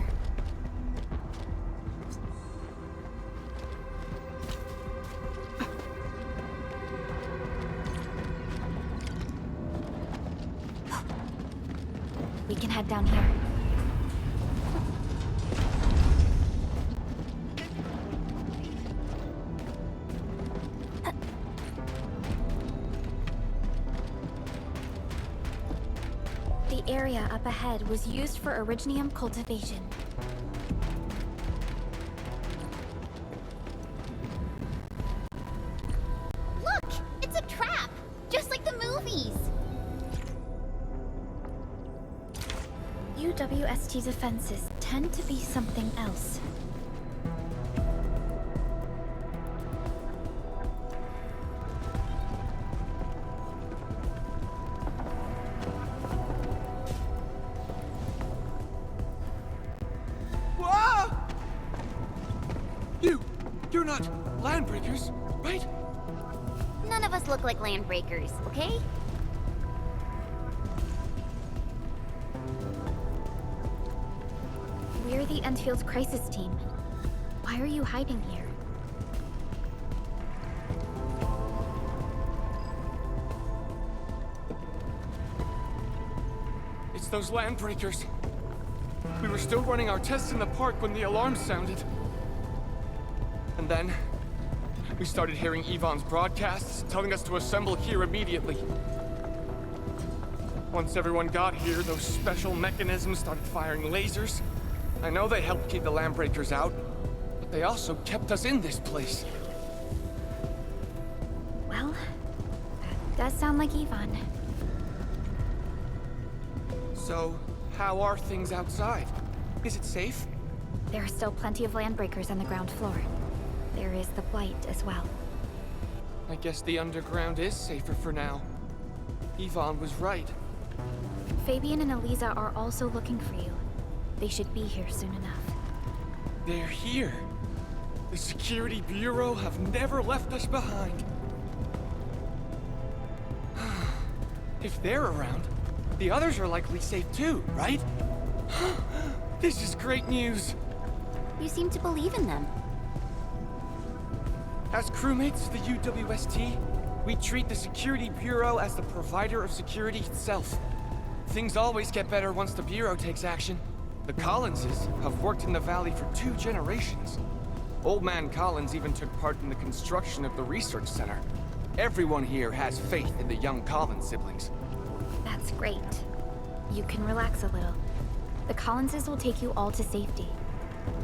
We can head down here. The area up ahead was used for Originium cultivation. look! It's a trap! Just like the movies! UWST's offenses tend to be something else. You're not landbreakers, right? None of us look like landbreakers, okay? We're the Endfield crisis team. Why are you hiding here? those land breakers. We were still running our tests in the park when the alarm sounded. And then, we started hearing Yvonne's broadcasts telling us to assemble here immediately. Once everyone got here, those special mechanisms started firing lasers. I know they helped keep the land breakers out, but they also kept us in this place. Well, that does sound like Yvonne. So, how are things outside? Is it safe? There are still plenty of land breakers on the ground floor. There is the Blight as well. I guess the underground is safer for now. Yvonne was right. Fabian and Eliza are also looking for you. They should be here soon enough. They're here. The Security Bureau have never left us behind. If they're around, the others are likely safe too, right? This is great news. You seem to believe in them. As crewmates of the UWST, we treat the Security Bureau as the provider of security itself. Things always get better once the Bureau takes action. The Collinses have worked in the Valley for 2 generations. Old Man Collins even took part in the construction of the research center. Everyone here has faith in the young Collins siblings. That's great. You can relax a little. The Collinses will take you all to safety.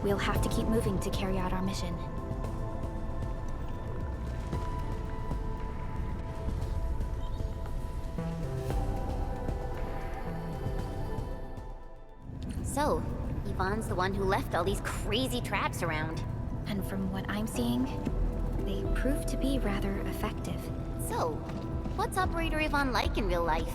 We'll have to keep moving to carry out our mission. So, Yvonne's the one who left all these crazy traps around. And from what I'm seeing, they prove to be rather effective. So, what's Operator Yvonne like in real life?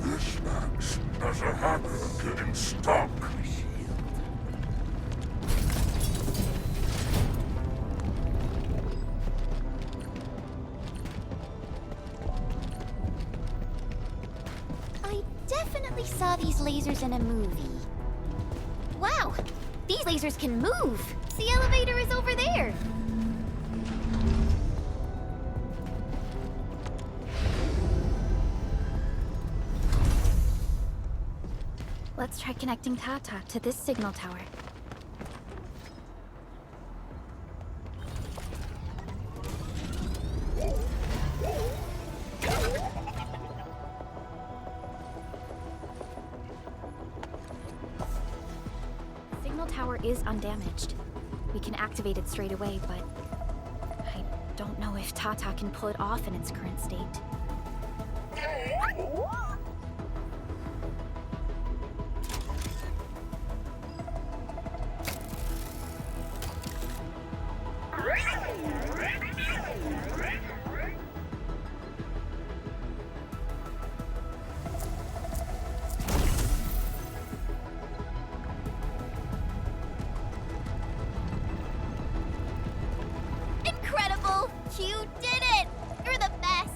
This match has a hacker getting stuck. Saw these lasers in a movie. Wow! These lasers can move! The elevator is over there! Let's try connecting Tata to this signal tower. Is undamaged. We can activate it straight away, but I don't know if Tata can pull it off in its current state. You did it! You're the best!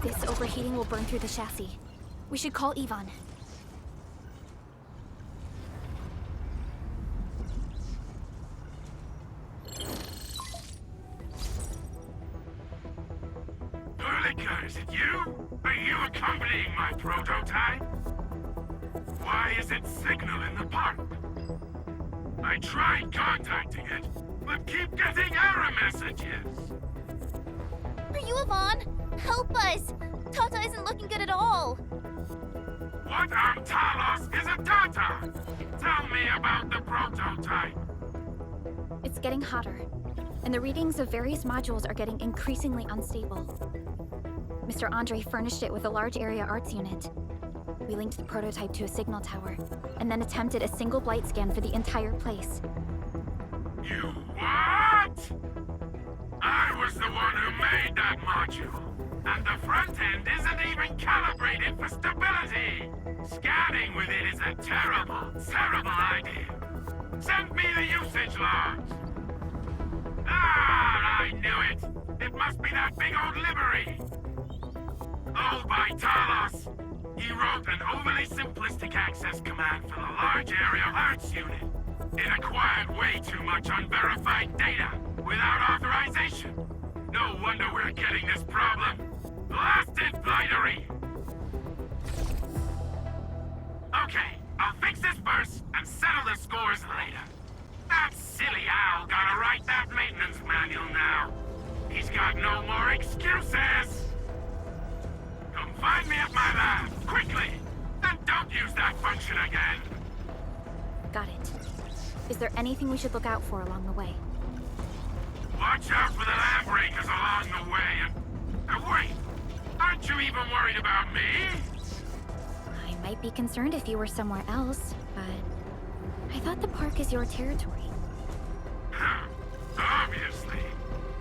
This overheating will burn through the chassis. We should call Yvonne. Is it you? Are you accompanying my prototype? Why is it signal in the park? I tried contacting it, but keep getting error messages. Are you Yvonne? Help us! Tata isn't looking good at all. What on Talos is a Tata? Tell me about the prototype. It's getting hotter, and the readings of various modules are getting increasingly unstable. Mr. Andre furnished it with a large area arts unit. We linked the prototype to a signal tower, and then attempted a single blight scan for the entire place. You what? I was the one who made that module, and the front end isn't even calibrated for stability. Scanning with it is a terrible, terrible idea. Send me the usage logs. I knew it! It must be that big old livery! Old by Talos! He wrote an overly simplistic access command for the large area arts unit. It acquired way too much unverified data without authorization. No wonder we're getting this problem. Blasted blightery! Okay, I'll fix this first and settle the scores later. That silly owl gotta write that maintenance manual now. He's got no more excuses! Come find me at my lab, quickly! And don't use that function again! Got it. Is there anything we should look out for along the way? Watch out for the lab breakers along the way and wait! Aren't you even worried about me? I might be concerned if you were somewhere else, but I thought the park is your territory. Obviously.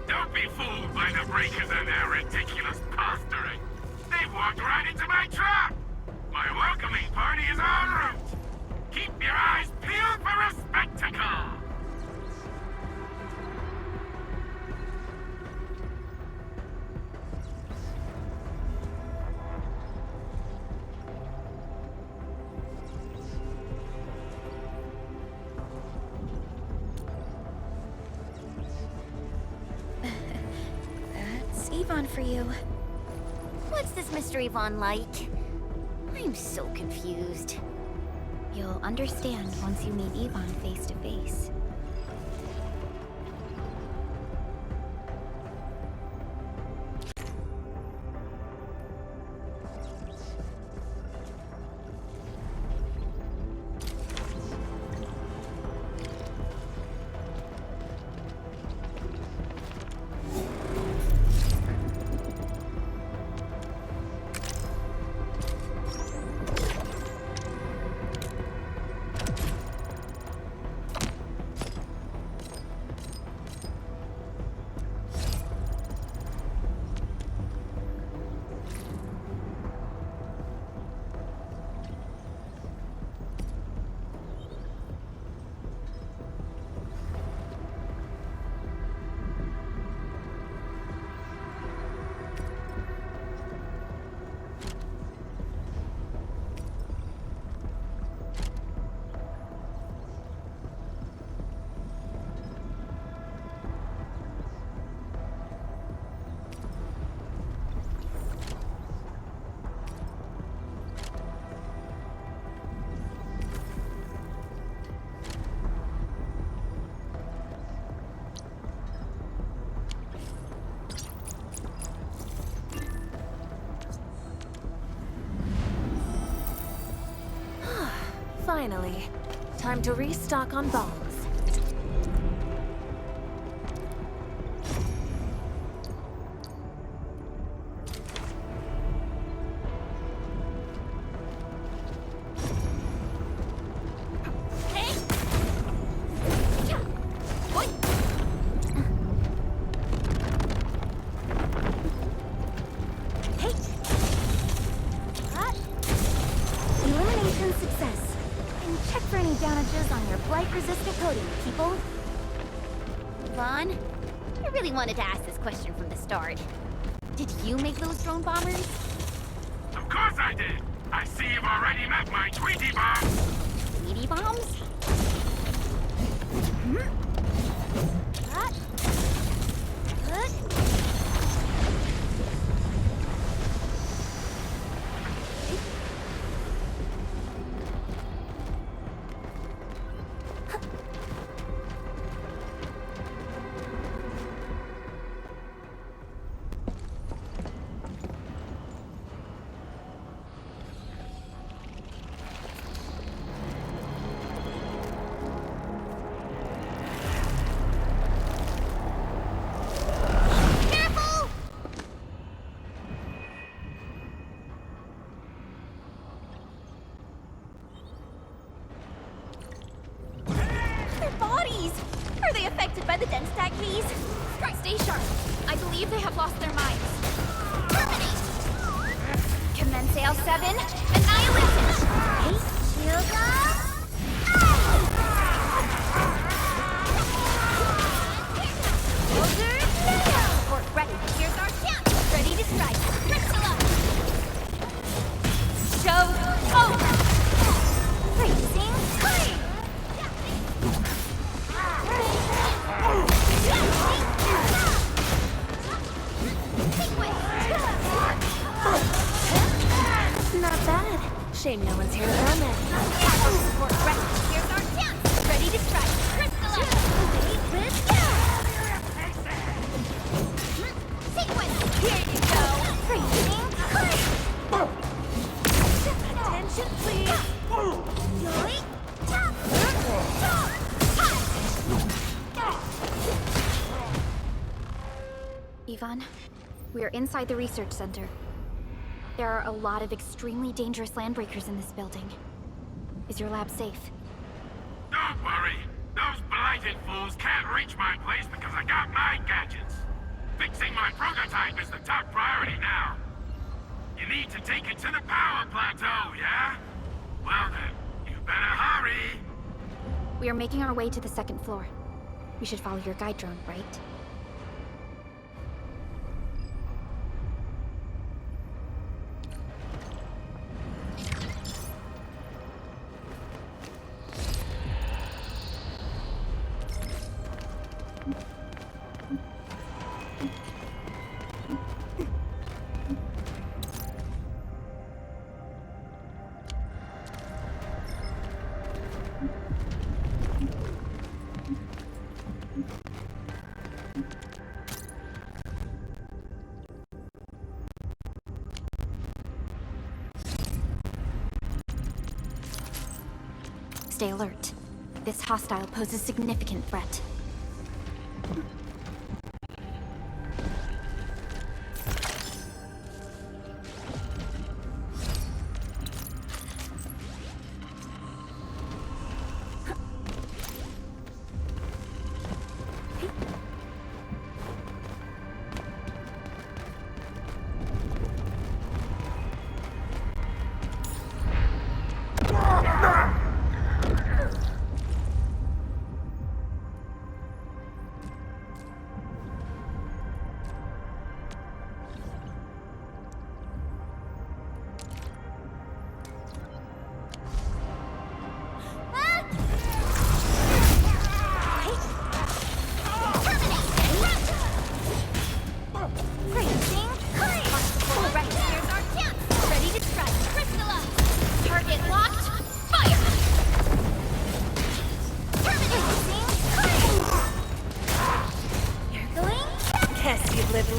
Don't be fooled by the breakers and their ridiculous posturing. They've walked right into my trap! My welcoming party is en route! Keep your eyes peeled for a spectacle! That's Yvonne for you. What's this Mr. Yvonne like? I'm so confused. You'll understand once you meet Yvonne face to face. Finally. Time to restock on bombs. Elimination success. And check for any damages on your blight-resistant coating, people. Vaughn, I really wanted to ask this question from the start. Did you make those drone bombers? Of course I did! I see you've already met my Tweety bombs! Tweety bombs? Are they affected by the dense stack keys? Stay sharp. I believe they have lost their minds. Terminate! Commence L7. Annihilation! Hey, shield up! Not bad. Shame no one's here to run it. Support right. Here's our chance. Ready to strike. Crystallize. Let's go. Sequence. Here you go. Freezing. Attention, please. Yoink. Tap. Yvonne, we are inside the research center. There are a lot of extremely dangerous landbreakers in this building. Is your lab safe? Don't worry. Those blighted fools can't reach my place because I got my gadgets. Fixing my prototype is the top priority now. You need to take it to the power plateau, yeah? Well then, you better hurry. We are making our way to the second floor. We should follow your guide drone, right? Stay alert. This hostile poses significant threat.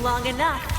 Long enough.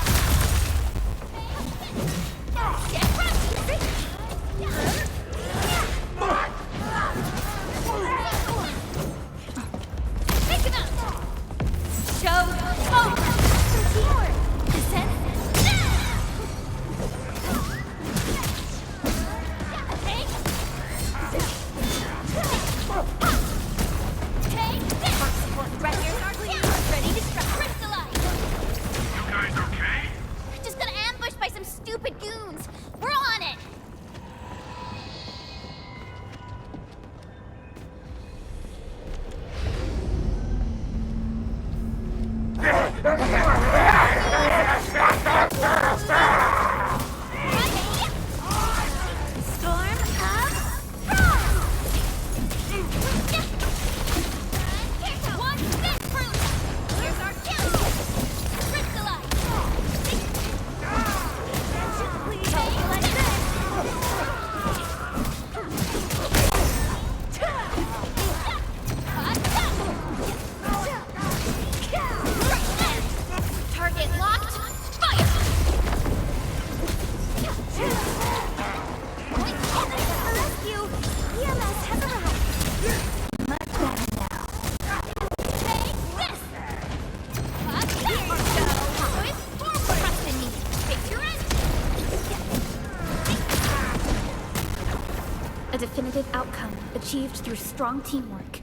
A definitive outcome achieved through strong teamwork.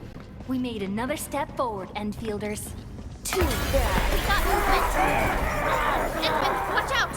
We made another step forward, Endfielders. Too bad. We got movement! Edmund, watch out!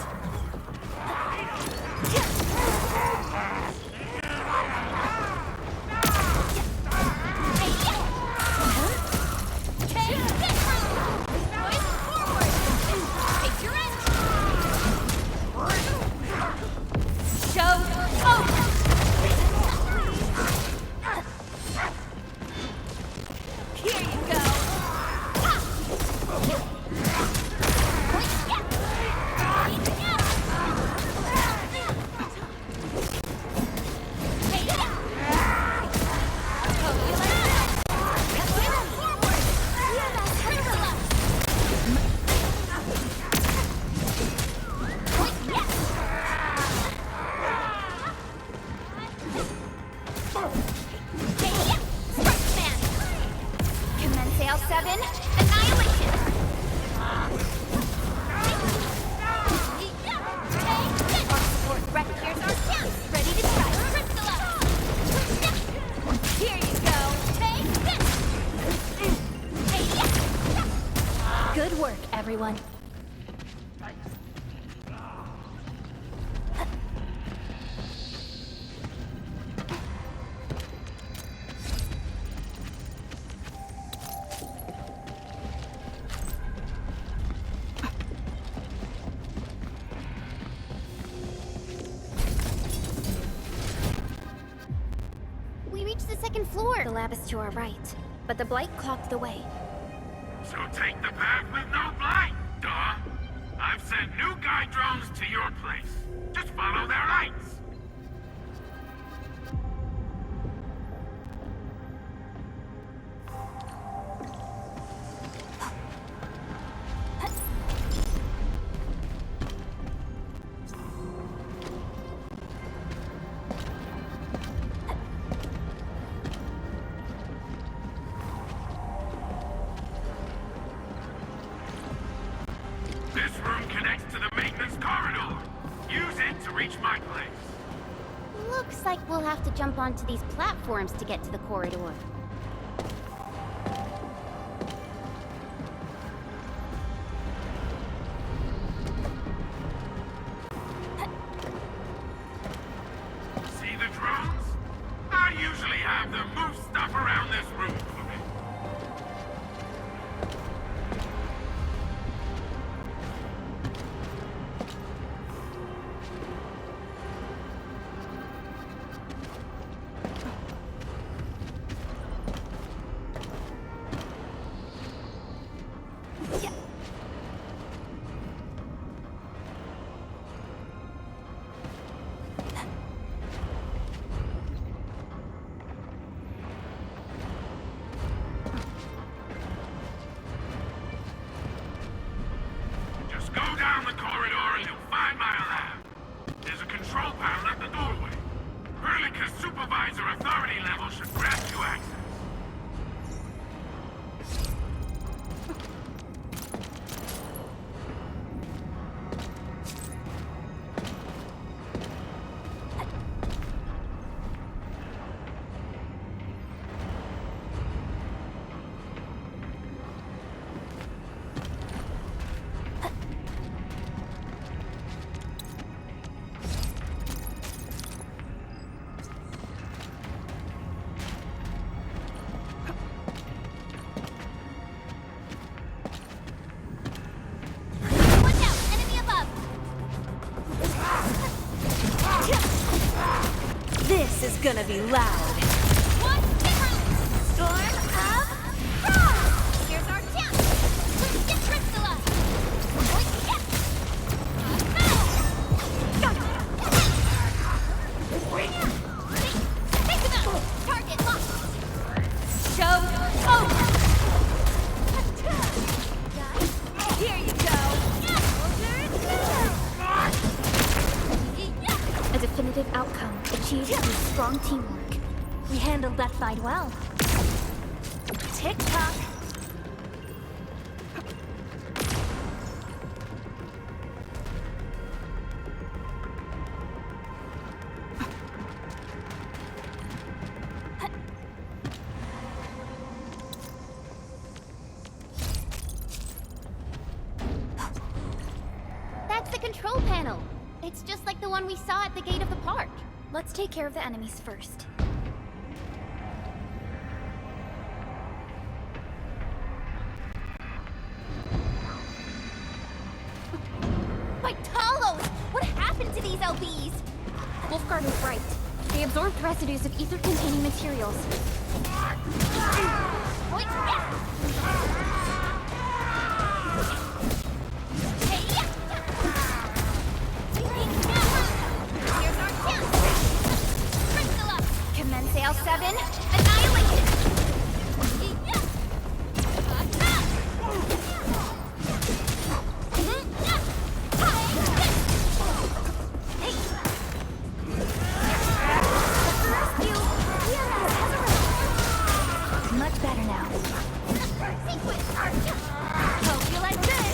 floor! The lab is to our right, but the blight clocked the way. So take the path with no blight, duh. I've sent new guide drones to your place. Just follow their lights. This room connects to the maintenance corridor. Use it to reach my place. Looks like we'll have to jump onto these platforms to get to the corridor. See the drones? I usually have them move stuff around this room for me. Just go down the corridor and you'll find my lab. There's a control panel at the doorway. Hurlika's supervisor authority level should grant you access. Watch out! Enemy above! This is gonna be loud. One different! Storm of Frost! Here's our chance! Let's get Priscilla! Take him out! Target locked! Show over. Here you go. A definitive outcome achieved through strong teamwork. We handled that fight well. Tick-tock. That's the control panel. It's just like the one we saw at the gate of the park. Let's take care of the enemies first. My Talos! What happened to these LBs? Wolfguard is right. They absorbed residues of ether-containing materials. Wait, here's our chance! Priscilla! Commence AL7. Annihilation! Much better now. Sequence! Hope you like this.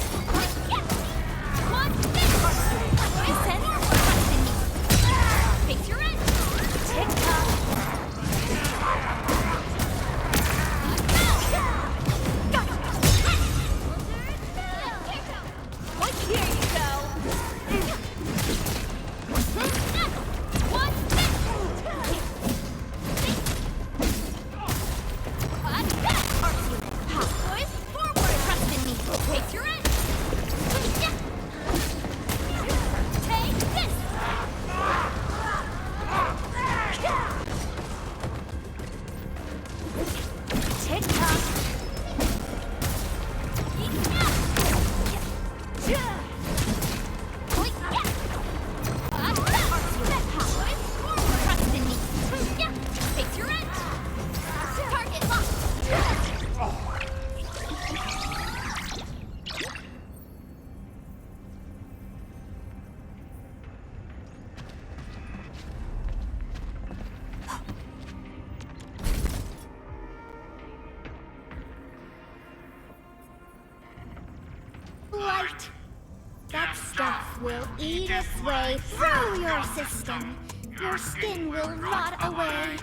will eat its way through your system. Your skin will rot away,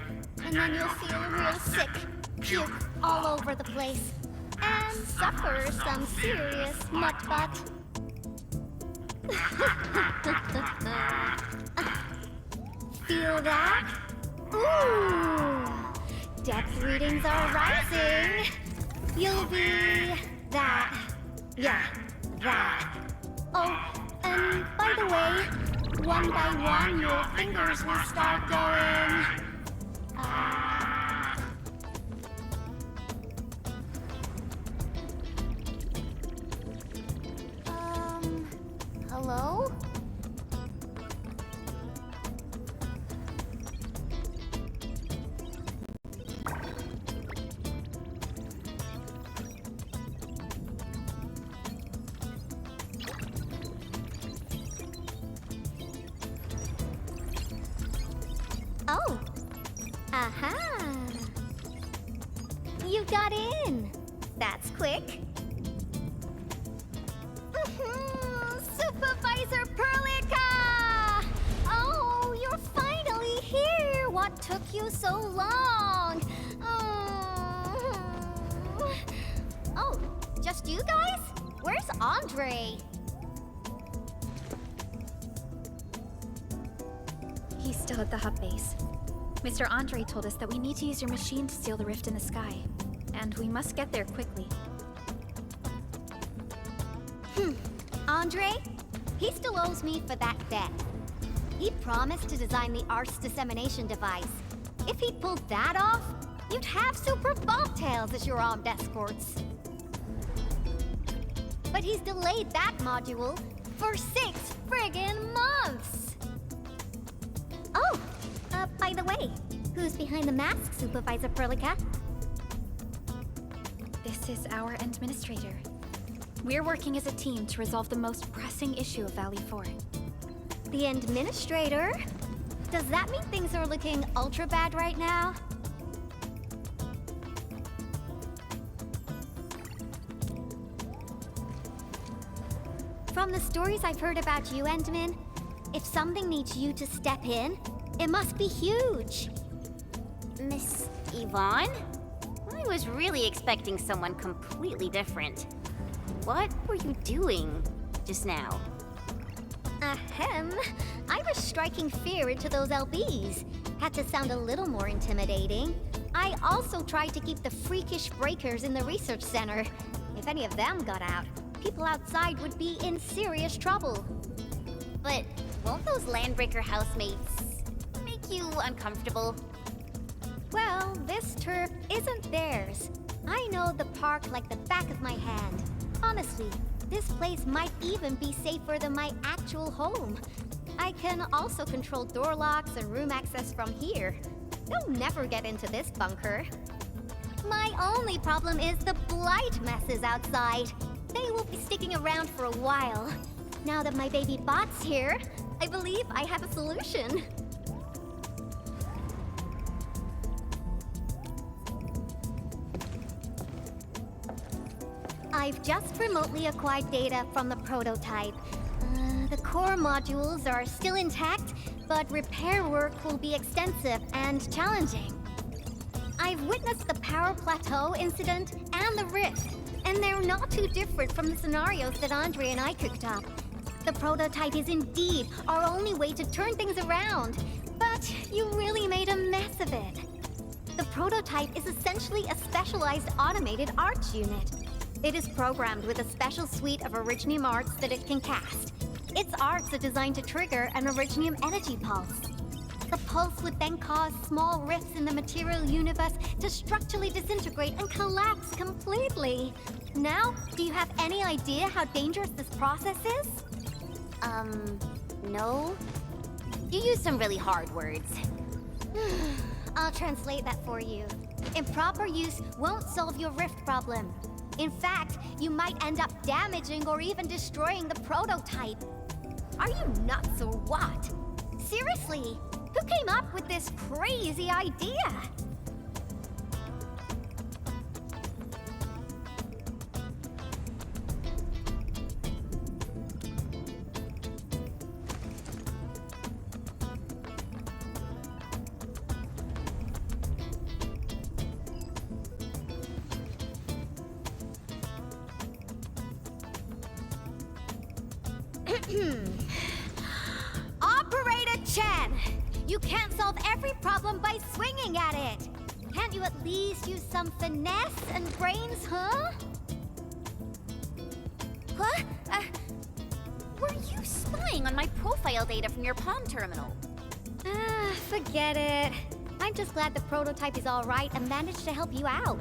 and then you'll feel real sick, puke all over the place, and suffer some serious mutt-butt. Feel that? Ooh! Depth readings are rising. You'll be that. Yeah, that. Oh, and by the way, one by one your fingers will start going. Hello? Oh. Aha. You got in. That's quick. Supervisor Perlica! Oh, you're finally here. What took you so long? Oh, just you guys? Where's Andre? He's still at the hub base. Mr. Andre told us that we need to use your machine to seal the rift in the sky. And we must get there quickly. Andre? He still owes me for that debt. He promised to design the Art's dissemination device. If he'd pulled that off, you'd have super bobtails as your armed escorts. But he's delayed that module for 6 friggin' months! Oh, by the way, who's behind the mask, Supervisor Perlica? This is our administrator. We're working as a team to resolve the most pressing issue of Valley 4. The administrator? Does that mean things are looking ultra bad right now? From the stories I've heard about you, Endman, if something needs you to step in, it must be huge. Miss Yvonne? I was really expecting someone completely different. What were you doing just now? Ahem. I was striking fear into those LBs. Had to sound a little more intimidating. I also tried to keep the freakish breakers in the research center. If any of them got out, people outside would be in serious trouble. But won't those Landbreaker housemates make you uncomfortable? Well, this turf isn't theirs. I know the park like the back of my hand. Honestly, this place might even be safer than my actual home. I can also control door locks and room access from here. They'll never get into this bunker. My only problem is the blight messes outside. They will be sticking around for a while. Now that my baby bot's here, I believe I have a solution. I've just remotely acquired data from the prototype. The core modules are still intact, but repair work will be extensive and challenging. I've witnessed the power plateau incident and the rift, and they're not too different from the scenarios that Andre and I cooked up. The prototype is indeed our only way to turn things around, but you really made a mess of it. The prototype is essentially a specialized automated arts unit. It is programmed with a special suite of Originium arts that it can cast. Its arts are designed to trigger an Originium energy pulse. The pulse would then cause small rifts in the material universe to structurally disintegrate and collapse completely. Now, do you have any idea how dangerous this process is? No. You use some really hard words. I'll translate that for you. Improper use won't solve your rift problem. In fact, you might end up damaging or even destroying the prototype. Are you nuts or what? Seriously, who came up with this crazy idea? Operator Chen! You can't solve every problem by swinging at it! Can't you at least use some finesse and brains, huh? What? Were you spying on my profile data from your palm terminal? Forget it. I'm just glad the prototype is all right and managed to help you out.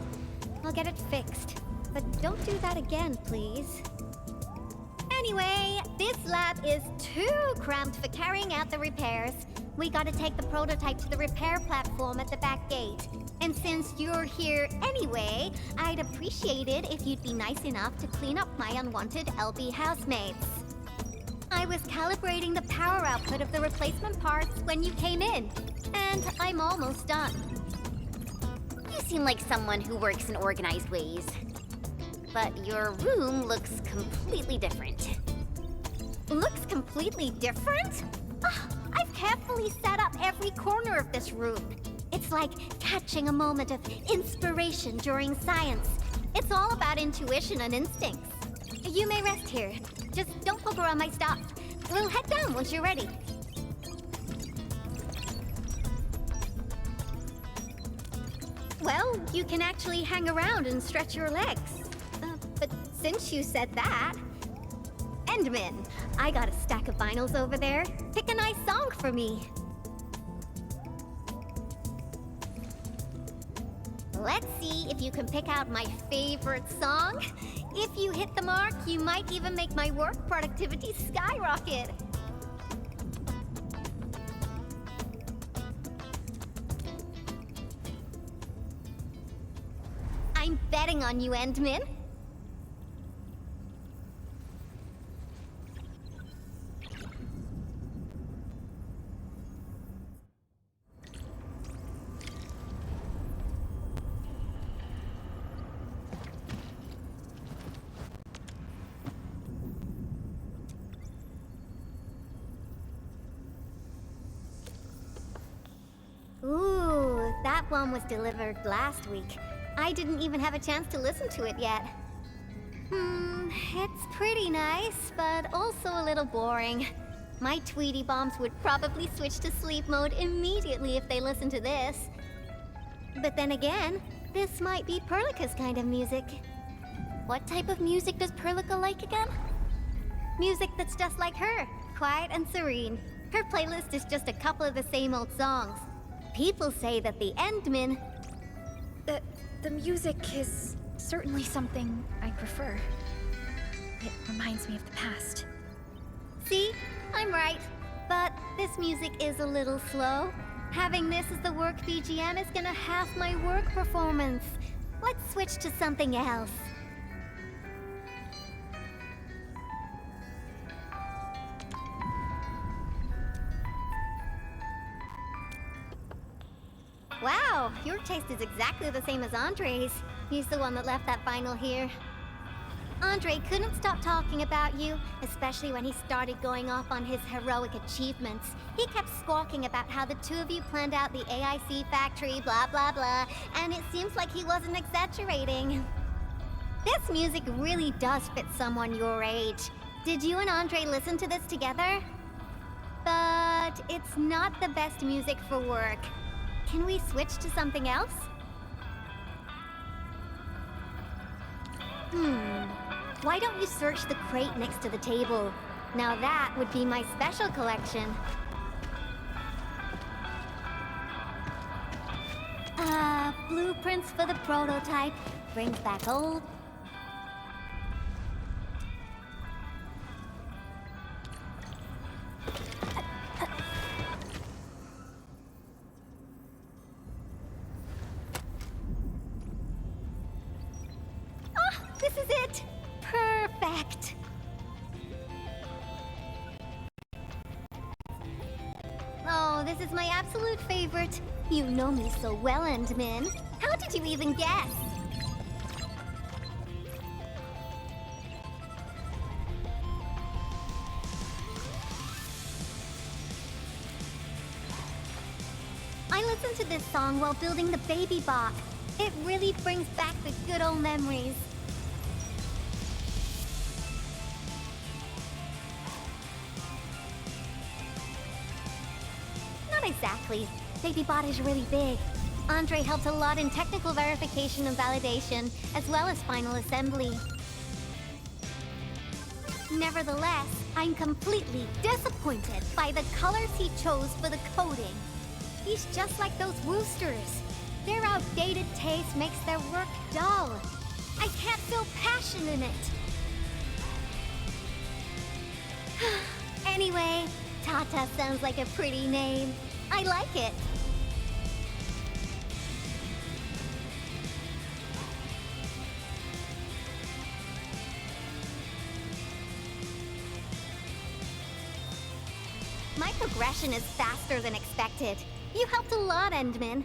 I'll get it fixed. But don't do that again, please. Anyway, this lab is too cramped for carrying out the repairs. We gotta take the prototype to the repair platform at the back gate. And since you're here anyway, I'd appreciate it if you'd be nice enough to clean up my unwanted LB housemates. I was calibrating the power output of the replacement parts when you came in, and I'm almost done. You seem like someone who works in organized ways. But your room looks completely different. Looks completely different? I've carefully set up every corner of this room. It's like catching a moment of inspiration during science. It's all about intuition and instincts. You may rest here. Just don't poke around my stuff. We'll head down once you're ready. Well, you can actually hang around and stretch your legs. But since you said that... Endman, I got a stack of vinyls over there. Pick a nice song for me. Let's see if you can pick out my favorite song. If you hit the mark, you might even make my work productivity skyrocket. I'm betting on you, Endman. Ooh, that one was delivered last week. I didn't even have a chance to listen to it yet. It's pretty nice, but also a little boring. My Tweety Bombs would probably switch to sleep mode immediately if they listened to this. But then again, this might be Perlica's kind of music. What type of music does Perlica like again? Music that's just like her, quiet and serene. Her playlist is just a couple of the same old songs. People say that the Endman... The music is certainly something I prefer. It reminds me of the past. See? I'm right. But this music is a little slow. Having this as the work BGM is gonna half my work performance. Let's switch to something else. Wow, your taste is exactly the same as Andre's. He's the one that left that vinyl here. Andre couldn't stop talking about you, especially when he started going off on his heroic achievements. He kept squawking about how the two of you planned out the AIC factory, blah blah blah, and it seems like he wasn't exaggerating. This music really does fit someone your age. Did you and Andre listen to this together? But it's not the best music for work. Can we switch to something else? Why don't you search the crate next to the table? Now that would be my special collection. Blueprints for the prototype. Brings back old... This is it! Perfect! Oh, this is my absolute favorite. You know me so well, Endman. How did you even guess? I listened to this song while building the baby bot. It really brings back the good old memories. exactly. Baby Bot is really big. Andre helped a lot in technical verification and validation, as well as final assembly. Nevertheless, I'm completely disappointed by the colors he chose for the coding. He's just like those Woosters. Their outdated taste makes their work dull. I can't feel passion in it. Anyway, Tata sounds like a pretty name. I like it. My progression is faster than expected. You helped a lot, Endman.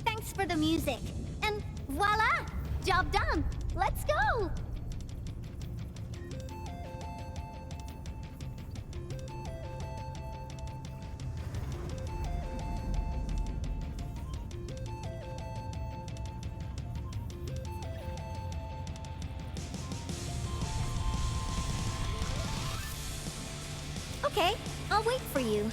Thanks for the music. And voila! Job done! Let's go! Okay, I'll wait for you.